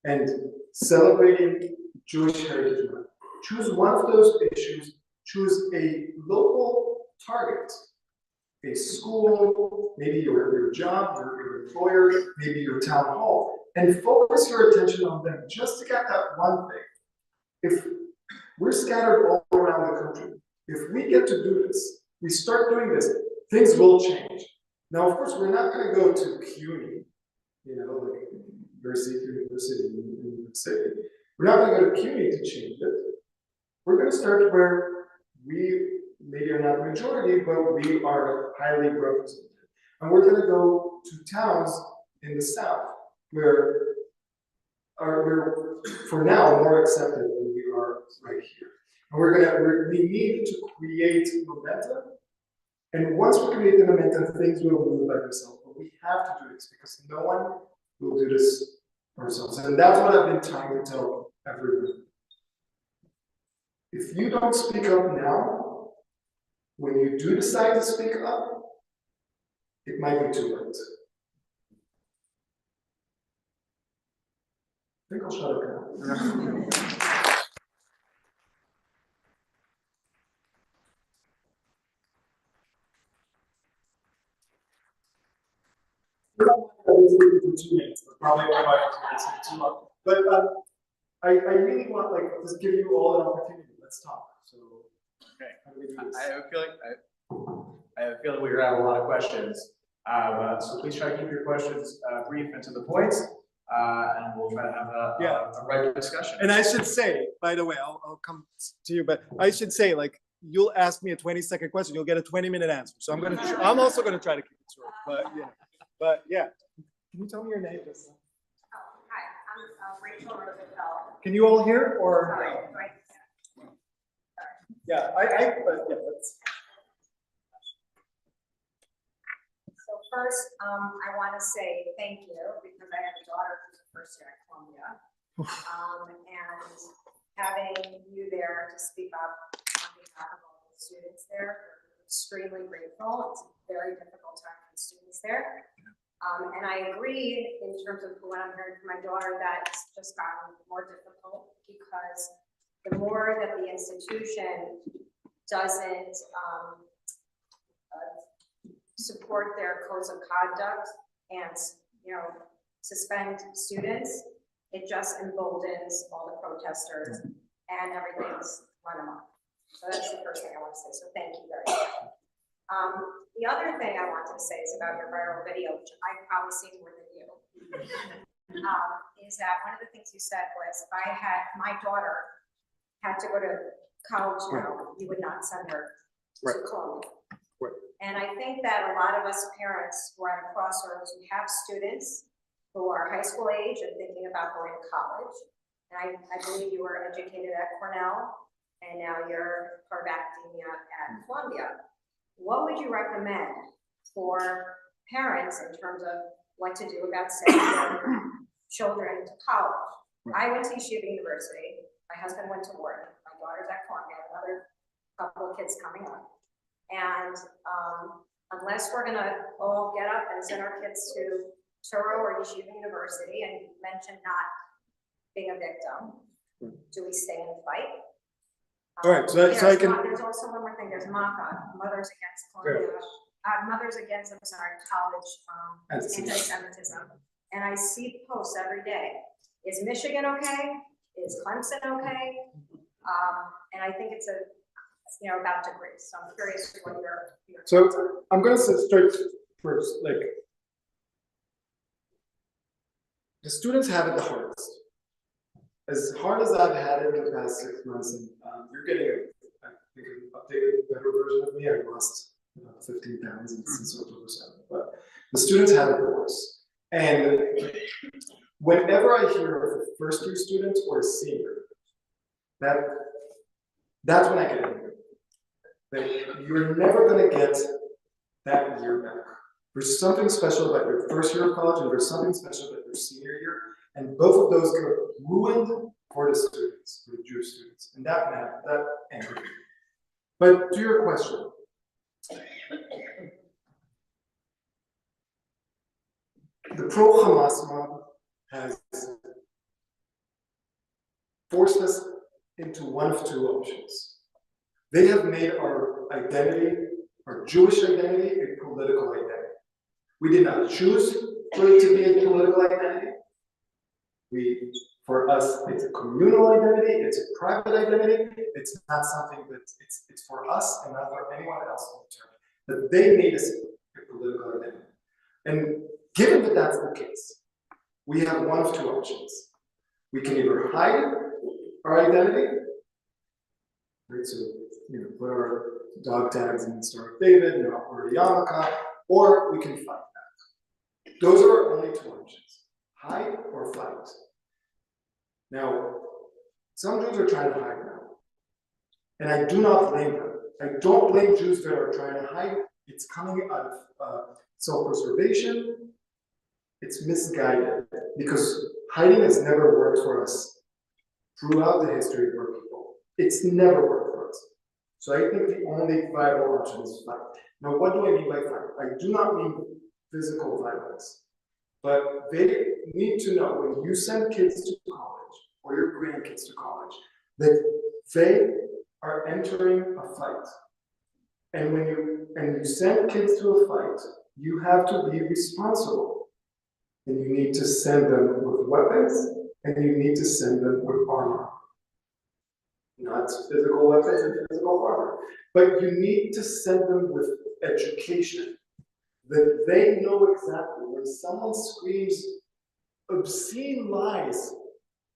and celebrating Jewish Heritage Month. Choose one of those issues, choose a local target, a school, maybe your job, your employer, maybe your town hall, and focus your attention on them just to get that one thing. If we're scattered all around the country, if we get to do this, we start doing this, things will change. Now, of course, we're not going to go to CUNY, like University in New York City. We're not going to go to CUNY to change it. We're going to start where we maybe are not the majority, but we are highly represented. And we're going to go to towns in the South where we're, for now, more accepted than we are right here. And we need to create momentum. And once we create the momentum, things will move by themselves. But we have to do this because no one will do this ourselves. And that's what I've been trying to tell everyone. If you don't speak up now, when you do decide to speak up, it might be too late. I think I'll shut up now. Probably too long. But I really want just give you all an opportunity. Let's talk. So okay. How do we do this? I have a feeling we're gonna have a lot of questions. So please try to keep your questions brief and to the point, and we'll try to have a right discussion. And I should say, by the way, I'll come to you, but I should say, you'll ask me a 20-second question, you'll get a 20-minute answer. So I'm also gonna try to keep it short. But yeah. Can you tell me your name? Hi, I'm Rachel Rosenfeld. Can you all hear or? but yeah, that's. So first, I want to say thank you because I have a daughter who's a first year at Columbia. And having you there to speak up on behalf of all the students there, we're extremely grateful. It's a very difficult time for the students there. And I agree in terms of what I'm hearing from my daughter that it's just gotten more difficult because the more that the institution doesn't support their codes of conduct and, suspend students, it just emboldens all the protesters and everything's run amok. So that's the first thing I want to say. So thank you very much. The other thing I wanted to say is about your viral video, which I've probably seen more than you, is that one of the things you said was, if my daughter had to go to college now, you would not send her to Columbia. Right. And I think that a lot of us parents who are at a crossroads, we have students who are high school age and thinking about going to college. And I believe you were educated at Cornell, and now you're part of academia at Columbia. What would you recommend for parents in terms of what to do about sending their children to college? I went to Shia University. My husband went to Wharton. My daughter's at Columbia. Another couple of kids coming up. And unless we're gonna all get up and send our kids to Touro or Yeshiva University, and you mentioned not being a victim, do we stay and fight? All right, so I can. There's also one more thing. There's MACA, Mothers Against Columbia, Mothers Against, college anti-Semitism. And I see posts every day. Is Michigan okay? Is Clemson okay? And I think it's about degrees. So I'm curious what your thoughts are. I'm going to start first. Like, the students have it the hardest. As hard as I've had it in the past 6 months, and you're getting I think an updated, better version of me. I lost 15 pounds since October 7th, but the students have it the worst. And whenever I hear of a first year student or a senior, that's when I get angry. That you're never going to get that year back. There's something special about your first year of college, and there's something special about your senior year, and both of those get ruined for the students, for the Jewish students, and that angers me. But to your question, the pro-Hamas mob has forced us into one of two options. They have made our identity, our Jewish identity, a political identity. We did not choose for it to be a political identity. For us, it's a communal identity, it's a private identity, it's not something that it's for us and not for anyone else in return. But they made us a political identity. And given that that's the case, we have one of two options. We can either hide our identity, right? So, put our dog tags in the Star of David, or a yarmulke, or we can fight back. Those are our only two options: hide or fight. Now, some Jews are trying to hide now, and I do not blame them. I don't blame Jews that are trying to hide. It's coming out of self-preservation. It's misguided, because hiding has never worked for us throughout the history of our people. It's never worked for us. So I think the only viable option is fight. Now, what do I mean by fight? I do not mean physical violence, but they need to know when you send kids to college or your grandkids to college that they are entering a fight. And when you send kids to a fight, you have to be responsible. And you need to send them with weapons, and you need to send them with armor. Not physical weapons and physical armor, but you need to send them with education, that they know exactly when someone screams obscene lies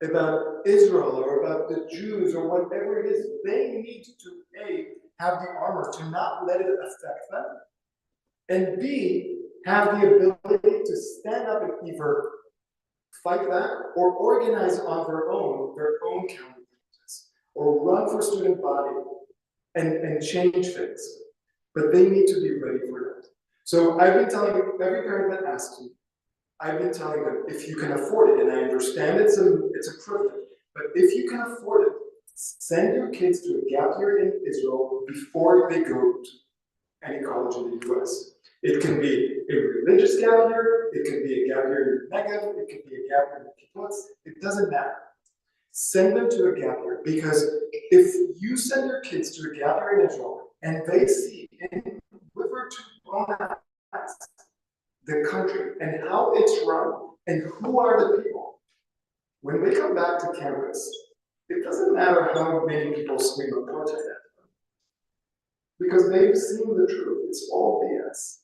about Israel or about the Jews or whatever it is, they need to A, have the armor to not let it affect them, and B, have the ability to stand up and either fight back or organize on their own counter protests, or run for student body and change things. But they need to be ready for that. So I've been telling every parent that asks me, I've been telling them, if you can afford it, and I understand it's a privilege, but if you can afford it, send your kids to a gap year in Israel before they go to any college in the US. It can be a religious gap year, it can be a gap year in the Negev, it can be a gap year in the kibbutz, it doesn't matter. Send them to a gap year, because if you send your kids to a gap year in Israel and they see in river to bone the country and how it's run and who are the people, when they come back to campus, it doesn't matter how many people scream or protest at them, because they've seen the truth. It's all BS.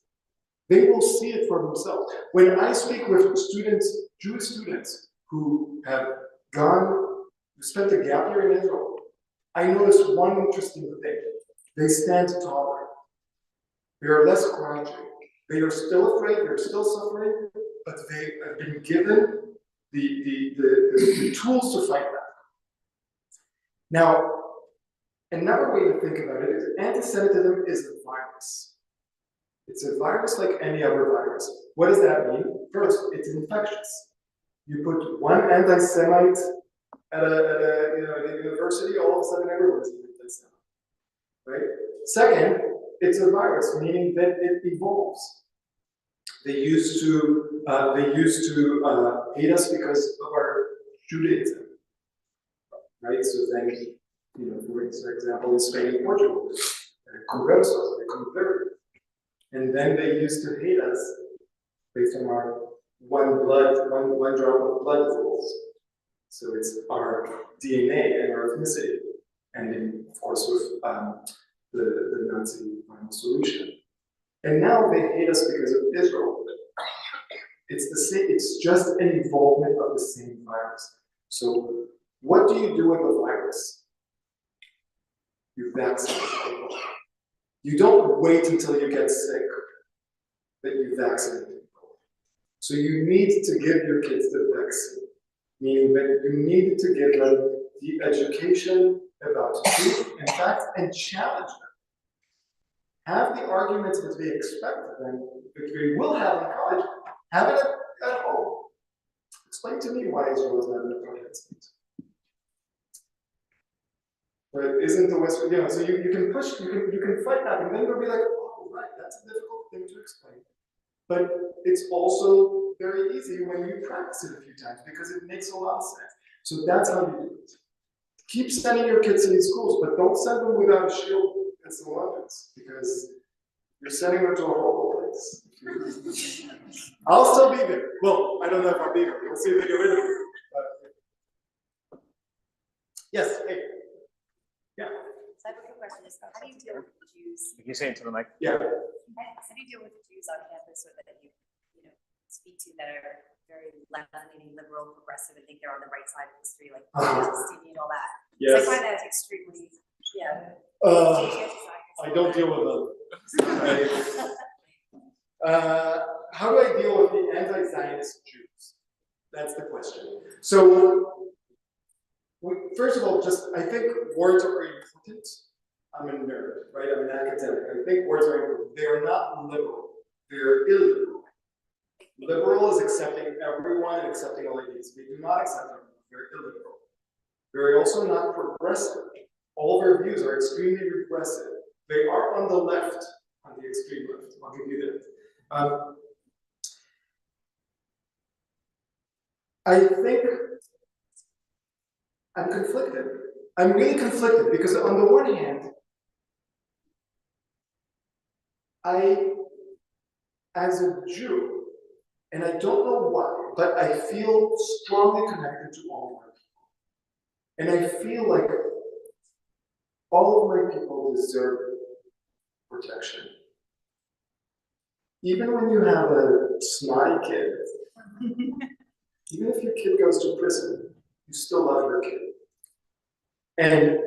They will see it for themselves. When I speak with students, Jewish students who have spent a gap year in Israel, I notice one interesting thing. They stand taller. They are less crouching. They are still afraid, they're still suffering, but they have been given the tools to fight back. Now, another way to think about it is anti-Semitism is a virus. It's a virus like any other virus. What does that mean? First, it's infectious. You put one anti-Semite at a university, all of a sudden everyone's an anti-Semite, right? Second, it's a virus, meaning that it evolves. They used to hate us because of our Judaism, right? So then, for example, in Spain and Portugal, conversos, they converted. And then they used to hate us based on our one drop of blood rules. So it's our DNA and our ethnicity. And then, of course, with the Nazi final solution. And now they hate us because of Israel. It's the same, it's just an evolvement of the same virus. So what do you do with a virus? You vaccinate people. You don't wait until you get sick, but you vaccinate people. So you need to give your kids the vaccine, meaning that you need to give them the education about truth and facts and challenge them. Have the arguments that they expect of them, that they will have in college, have it at home. Explain to me why Israel is not an apartheid state. But isn't the West, so you can push, you can fight that, and then they'll be like, oh, right, that's a difficult thing to explain. But it's also very easy when you practice it a few times, because it makes a lot of sense. So that's how you do it. Keep sending your kids to these schools, but don't send them without a shield and some weapons, because you're sending them to a horrible place. I'll still be there. Well, I don't know if I'll be there. We'll see if they get rid of me. But... Yes, hey. Yeah. So I have a quick question, is how do you deal with the Jews? Can you say it to the mic? Yeah. How do you deal with the Jews on campus, or that you speak to that are very left-leaning, liberal, progressive, and think they're on the right side of history, like Palestinian and all that? Yes. So I find that extremely, I don't deal with them. How do I deal with the anti-Zionist Jews? That's the question. So, first of all, I think words are very important. I'm a nerd, right? I'm an academic. I think words are important. They are not liberal. They're illiberal. Liberal is accepting everyone and accepting all ideas. They do not accept everyone. They're illiberal. They're also not progressive. All their views are extremely regressive. They are on the left, on the extreme left. I'll give you that. I think I'm conflicted. I'm really conflicted because on the one hand, as a Jew, and I don't know why, but I feel strongly connected to all of my people. And I feel like all of my people deserve protection. Even when you have a snotty kid, even if your kid goes to prison, you still love your kid. And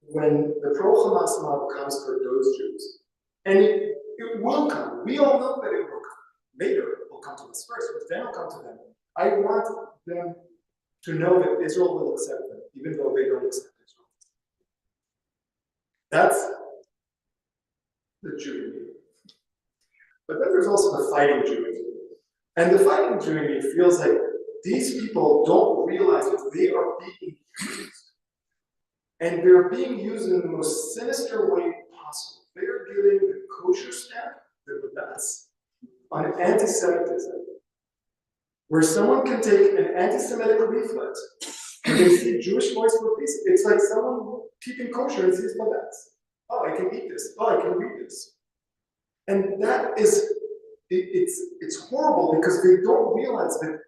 when the pro-Hamas mob comes for those Jews, and it will come, we all know that it will come. Later, it will come to us first, but then it'll come to them. I want them to know that Israel will accept them, even though they don't accept Israel. That's the Jew in me. But then there's also the fighting Jew in me. And the fighting Jew in me feels like these people don't realize that they are being used. And they're being used in the most sinister way possible. They are giving the kosher stamp, the nuts, on anti-Semitism, where someone can take an anti-Semitic leaflet and they see Jewish voice for peace. It's like someone keeping kosher and sees nuts. Oh, I can eat this. Oh, I can read this. And that is, it's horrible because they don't realize that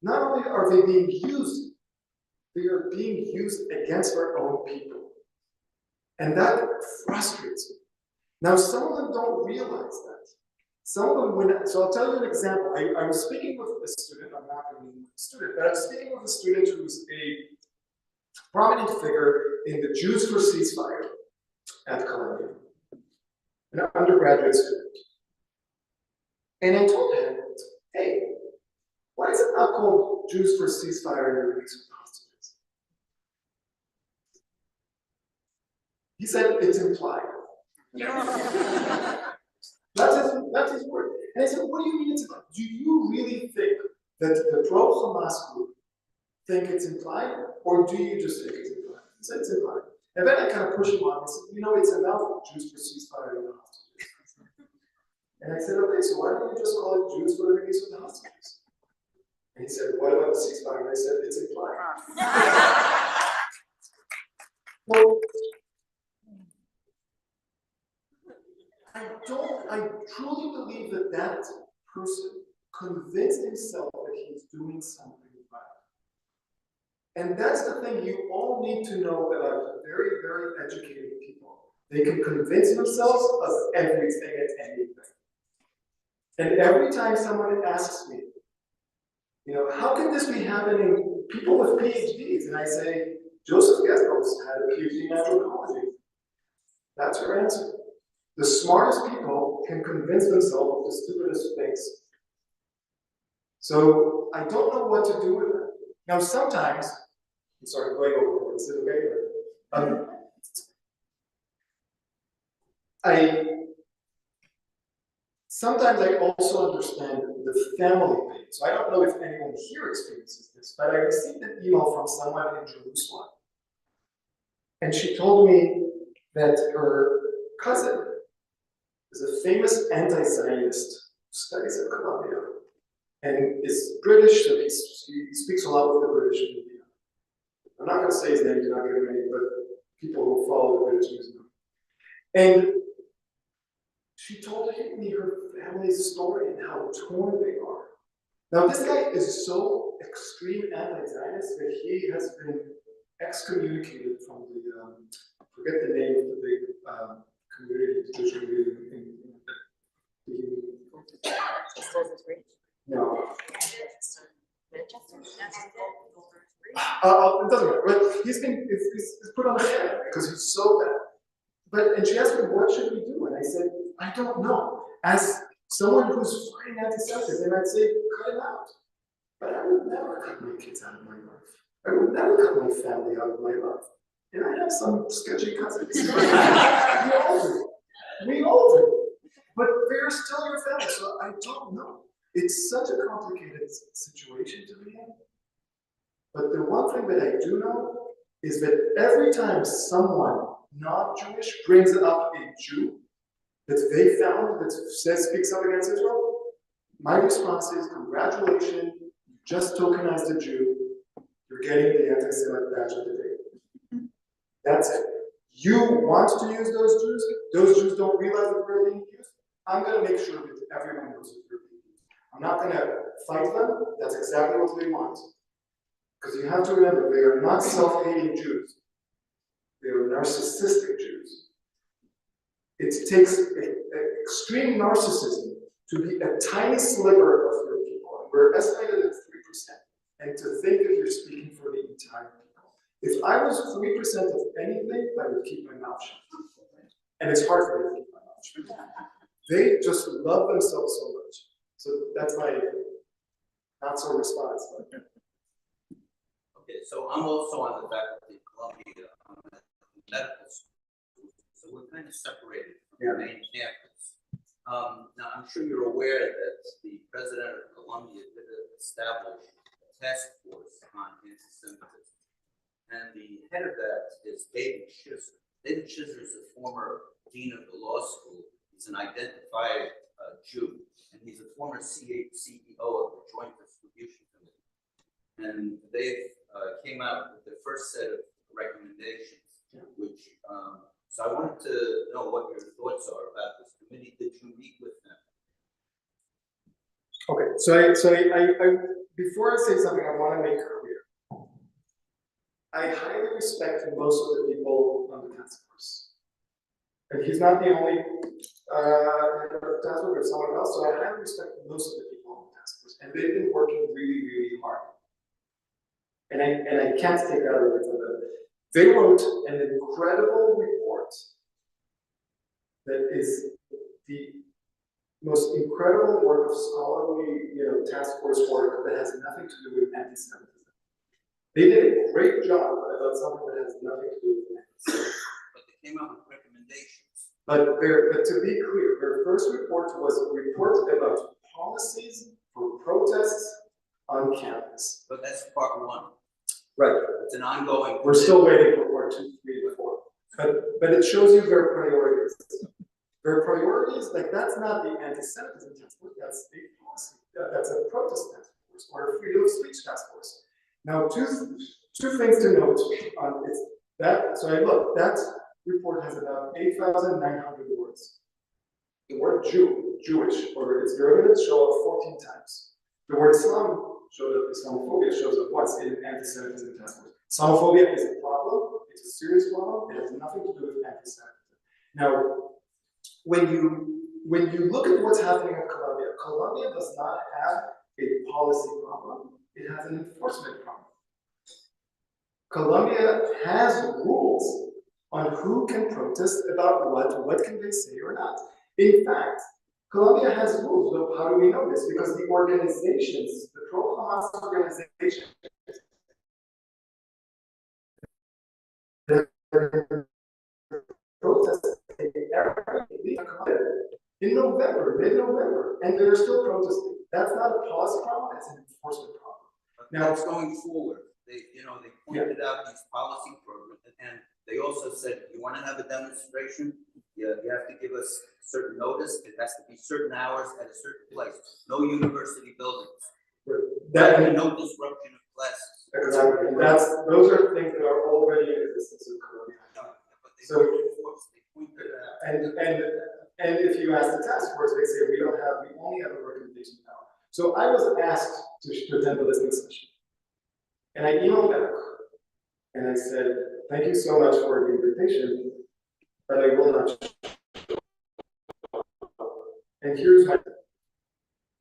not only are they being used, they are being used against our own people. And that frustrates me. Now, some of them don't realize that. Some of them, so I'll tell you an example. I was speaking with a student, I'm not going to name the student, but I was speaking with a student who's a prominent figure in the Jews for Ceasefire at Columbia, an undergraduate student. And I told him, hey, why is it not called Jews for Ceasefire and Release of Hostages? He said, it's implied. That's his word. And I said, what do you mean it's implied? Do you really think that the pro-Hamas group think it's implied, or do you just think it's implied? He said it's implied. And then I kind of pushed him on. I said, you know, it's a mouthful, Jews for Ceasefire and Hostages. And I said, okay, so why don't you just call it Jews for the Release of the Hostages? And he said, what about the ceasefire? And I said, it's implied. Well, I truly believe that that person convinced himself that he's doing something right. And that's the thing you all need to know about very, very educated people. They can convince themselves of everything and anything. And every time someone asks me, you know, how can this be happening? People with PhDs, and I say, Joseph Goebbels had a PhD in anthropology. That's her answer. The smartest people can convince themselves of the stupidest things. So I don't know what to do with that. Now sometimes, I'm sorry, I'm going overboard. Is it okay? Sometimes I also understand the family pain. So I don't know if anyone here experiences this, but I received an email from someone in Jerusalem. And she told me that her cousin is a famous anti-Zionist who studies at Columbia and is British, so he speaks a lot with the British media. I'm not going to say his name, you're not going to name, but people who follow the British news know. And she told me her family's story and how torn they are. Now, this guy is so extreme anti-Zionist that he has been excommunicated from the, forget the name of the big community, the Jewish community in no. It doesn't matter, but he's put on the shelf because he's so bad. And she asked me, what should we do? And I said, I don't know. As someone who's fighting anti-Semitism, I'd say, cut him out. But I would never cut my kids out of my life. I would never cut my family out of my life. And I have some sketchy cousins. We all do. But they're still your family, so I don't know. It's such a complicated situation to be in. But the one thing that I do know is that every time someone not Jewish brings up a Jew that they found that speaks up against Israel, my response is, congratulations, you just tokenized a Jew, you're getting the anti-Semitic badge of the day. That's it. You want to use those Jews don't realize that they're being used, I'm going to make sure that everyone knows that they're being used. I'm not going to fight them, that's exactly what they want. Because you have to remember, they are not self-hating Jews. They are narcissistic Jews. It takes extreme narcissism to be a tiny sliver of your people. And we're estimated at 3%. And to think that you're speaking for the entire people. If I was 3% of anything, I would keep my mouth shut. And it's hard for me to keep my mouth shut. They just love themselves so much. So that's my not so response. Okay, so I'm also on the faculty of Columbia medical school. So we're kind of separated from the main campus. Now, I'm sure you're aware that the president of Columbia did establish a task force on anti-Semitism. And the head of that is David Shia. David Shia is a former dean of the law school. He's an identified Jew, and he's a former CEO of the Joint Distribution Committee. And they came out with their first set of recommendations, which, so I wanted to know what your thoughts are about this committee. Did you meet with them? Okay, so I before I say something, I want to make clear. I highly respect most of the people on the task force. And he's not the only task force, there's someone else, so I highly respect most of the people on the task force. And they've been working really, really hard. And I can't take that away from them. They wrote an incredible report that is the most incredible work of scholarly, task force work that has nothing to do with anti-Semitism. They did a great job about something that has nothing to do with anti-Semitism. But they came out with recommendations. But to be clear, their first report was a report about policies for protests on campus. But that's part one. Right. It's an ongoing. We're still waiting for part 2, 3, and 4. But it shows you their priorities. Their priorities, like that's not the anti-Semitism task force, that's a policy. That's a protest task force or a freedom of speech task force. Now, two things to note on it's that. So I look, that report has about 8,900 words. The word Jewish, or its derivatives show up 14 times. The word Islam showed up, Islamophobia shows up once in anti-Semitism task force. Islamophobia is a problem, it's a serious problem, it has nothing to do with anti-Semitism. Now, when you look at what's happening at Columbia, Columbia does not have a policy problem, it has an enforcement problem. Columbia has rules on who can protest about what can they say or not. In fact, Columbia has rules. So how do we know this? Because the organizations, the pro-Hamas organizations, protesting in November, mid-November, and they're still protesting. That's not a policy problem, it's an enforcement problem. Now it's going forward. They pointed out these policy programs, and they also said, you want to have a demonstration, you have to give us certain notice. It has to be certain hours at a certain place. No university buildings. No disruption of classes. Exactly. And those are things that are already in existence in Columbia. So, and if you ask the task force, they say we only have a recommendation now. So I was asked to attend the listening session. And I emailed back and I said, thank you so much for the invitation, but I will not. And here's my,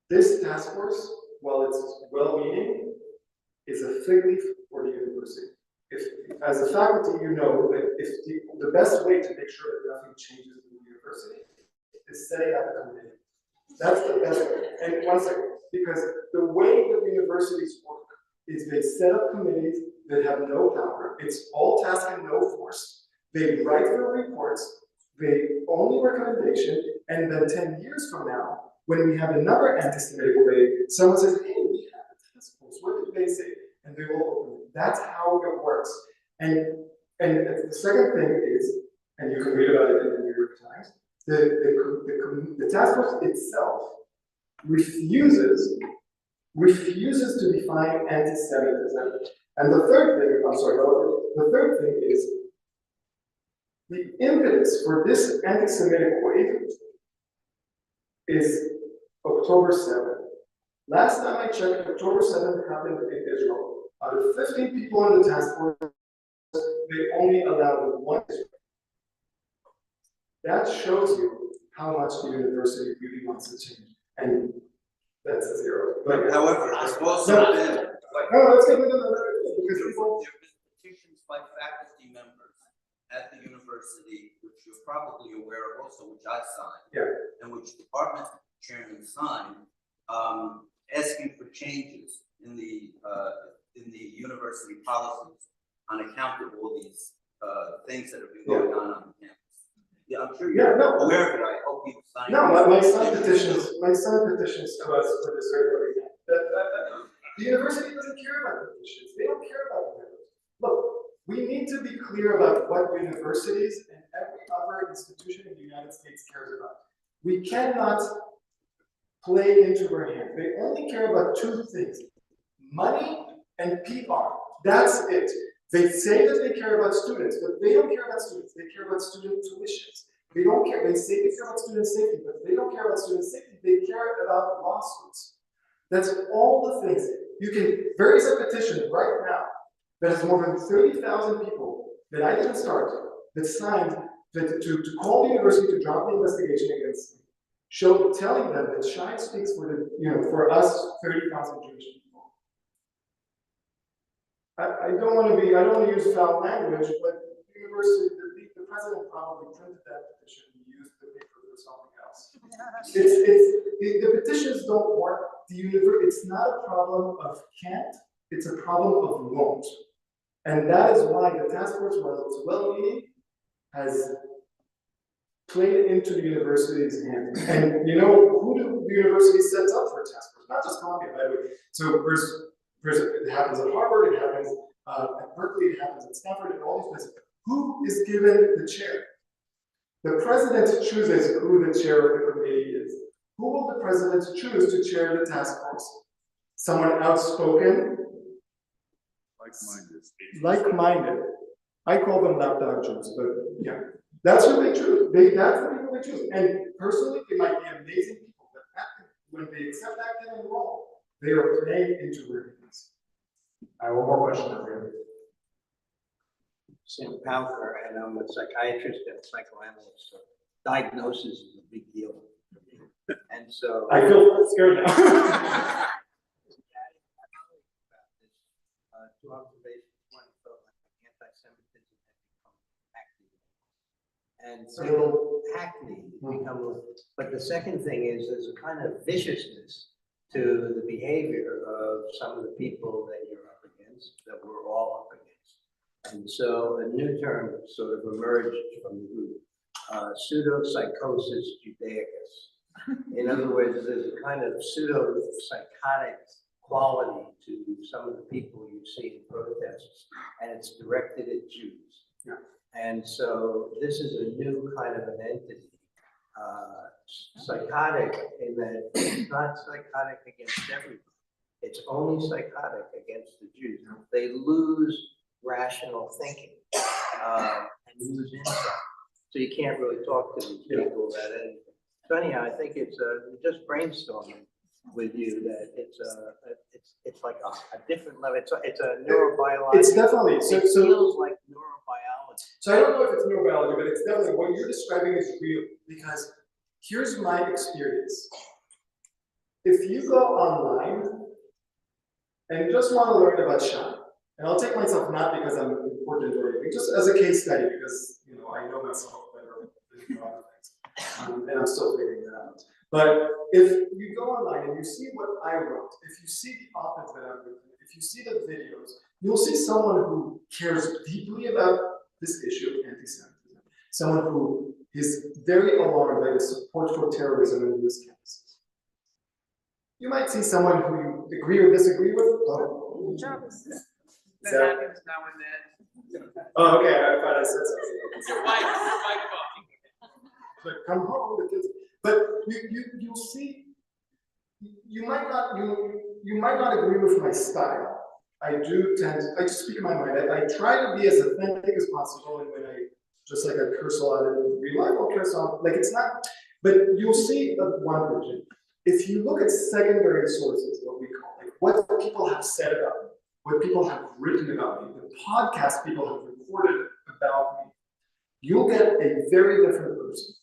this task force, while it's well-meaning, is a fig leaf for the university. If, as a faculty, you know that if the best way to make sure that nothing changes in the university is setting up a committee. That's the best way. And one second, because the way that universities work is they set up committees that have no power. It's all task and no force. They write their reports, they only recommendation, and then 10 years from now, when we have another anti-Semitic raid, someone says, hey, we have a task force, what did they say? And they will open it. That's how it works. And the second thing is, and you can read about it in the New York Times, the task force itself refuses to define anti-Semitism. And the third thing is the impetus for this anti-Semitic wave is October 7th. Last time I checked, October 7th happened in Israel. Out of 15 people on the task force, they only allowed one Israel. That shows you how much the university really wants to change. And that's a zero. But however, there's also been let's get into that because there have been petitions by faculty members at the university, which you're probably aware of also, which I signed, and which department chairman signed, asking for changes in the university policies on account of all these things that have been going on the campus. Yeah, I'm sure Yeah, you're no. aware of it, I hope you signed. No, my son petitions to us for this very thing. The university doesn't care about petitions, they don't care about the members. Look, we need to be clear about what universities and every other institution in the United States cares about. We cannot play into their hands. They only care about two things, money and PR. That's it. They say that they care about students, but they don't care about students. They care about student tuitions. They don't care. They say they care about student safety, but they don't care about student safety. They care about lawsuits. That's all the things. There is a petition right now that has more than 30,000 people that I didn't start that signed to call the university to drop the investigation against me, telling them that Shia speaks for us 30,000 Jewish people. I don't want to use foul language, but the university, the president probably printed that petition and used the paper for something else. The petitions don't work. It's not a problem of can't, it's a problem of won't. And that is why the task force, while it's well-meaning, has played into the university's hands. And who do the university sets up for a task force? Not just Columbia, by the way. So it happens at Harvard, it happens at Berkeley, it happens at Stanford, and all these places. Who is given the chair? The president chooses who the chair of the committee is. Who will the president choose to chair the task force? Someone outspoken? Like-minded. I call them lapdog Jews, but yeah. That's who they choose. That's the people they choose. And personally, they might be amazing people, but when they accept that kind of role, they are playing into their hands. I have one more question over here. Sam Pauker, and I'm a psychiatrist and psychoanalyst, so diagnosis is a big deal for me. And so I feel scared now. Two observations. One, felt like anti-Semitism had become hackneyed. And so hackneyed become, but the second thing is there's a kind of viciousness to the behavior of some of the people that you're up against, that we're all up against. And so a new term sort of emerged from the group, pseudo-psychosis judaicus. In other words, there's a kind of pseudo-psychotic quality to some of the people you see in protests, and it's directed at Jews. Yeah. And so this is a new kind of an entity, psychotic in that it's not psychotic against everybody. It's only psychotic against the Jews. They lose rational thinking and lose insight. So you can't really talk to these people about anything. So anyhow, I think it's just brainstorming with you that it's like a different level. It's a neurobiology. It's definitely it feels like neurobiology. So I don't know if it's neurobiology, but it's definitely what you're describing is real, because here's my experience. If you go online and just want to learn about Shia, and I'll take myself not because I'm important or anything, just as a case study, because I know myself better than other things, and I'm still figuring that out. But if you go online and you see what I wrote, if you see the op-eds that I've written, if you see the videos, you'll see someone who cares deeply about this issue of anti-Semitism, someone who is very alarmed by the support for terrorism in U.S. campuses. You might see someone who you agree or disagree with. That happens now and then. Oh, okay, I thought I said something. But come home, because, but you'll see, you might not agree with my style. I just speak my mind. I try to be as authentic as possible, and when I curse a lot in real life, I'll curse on, it's not, but you'll see one version. If you look at secondary sources, what we call, what people have said about me, what people have written about me, the podcast people have recorded about me, you'll get a very different person.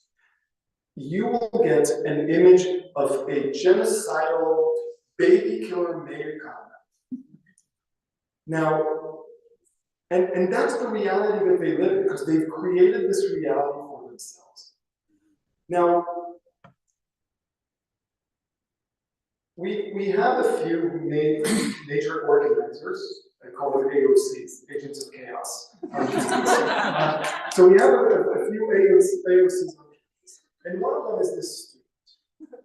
You will get an image of a genocidal baby killer Meir Kahane. Now, and that's the reality that they live in, because they've created this reality for themselves. Now, we have a few major organizers. I call them AOCs, Agents of Chaos. So we have a few AOCs on campus, and one of them is this student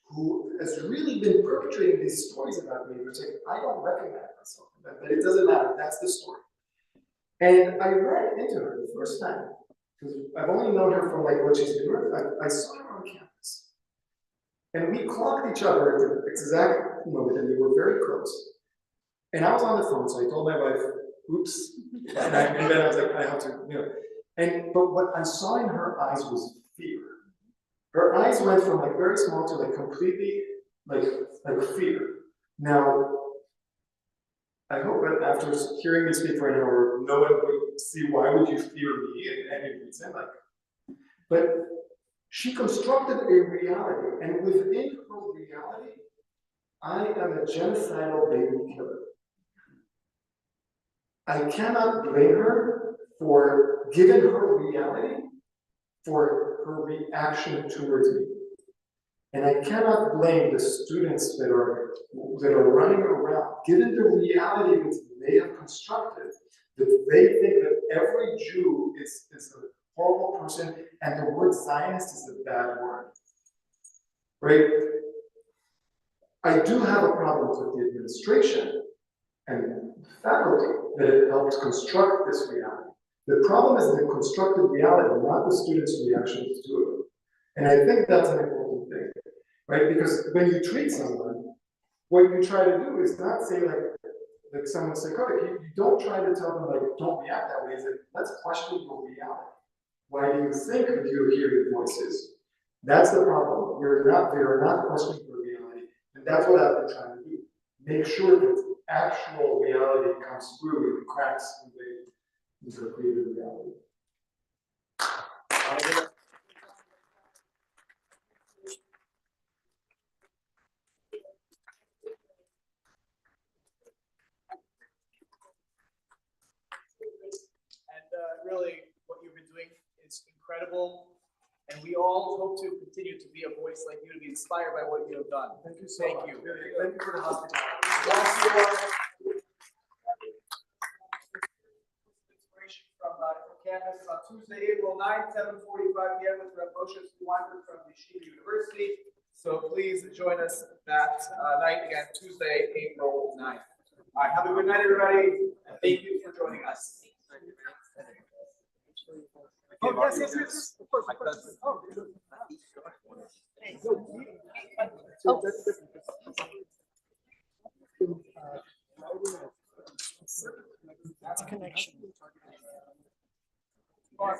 who has really been perpetrating these stories about me, which I don't recognize myself in that, but it doesn't matter, that's the story. And I ran into her the first time, because I've only known her from like what she's been doing. I saw her on campus. And we clocked each other at the exact moment, and we were very close. And I was on the phone, so I told my wife, oops. And then I was like, I have to, but what I saw in her eyes was fear. Her eyes went from like very small to like completely like fear. Now, I hope that after hearing me speak for an hour, no one would see why would you fear me in any reason. But she constructed a reality, and within her reality, I am a genocidal baby killer. I cannot blame her for, given her reality, for her reaction towards me. And I cannot blame the students that are running around, given the reality that they have constructed, that they think that every Jew is a horrible person, and the word Zionist is a bad word. Right? I do have a problem with the administration and faculty that have helped construct this reality. The problem is the constructed reality, not the students' reactions to it. And I think that's an important thing, right? Because when you treat someone, what you try to do is not say like someone's psychotic. You don't try to tell them like, don't react that way. It's like, let's question your reality. Why do you think that you hear your voices? That's the problem. We are not questioning your reality. And that's what I've been trying to do. Make sure that actual reality comes through and cracks into a creative reality. Really, what you've been doing is incredible, and we all hope to continue to be a voice like you, to be inspired by what you have done. Thank you so much. Thank you for the hospitality. Inspiration from campus on Tuesday, April 9th, 7:45 p.m. with Rev. Moshe Weinberg from the Shia University. So please join us that night again, Tuesday, April 9th. All right, have a good night, everybody, and thank you for joining us. Oh, yes. Of course. Oh, That's a connection. Right.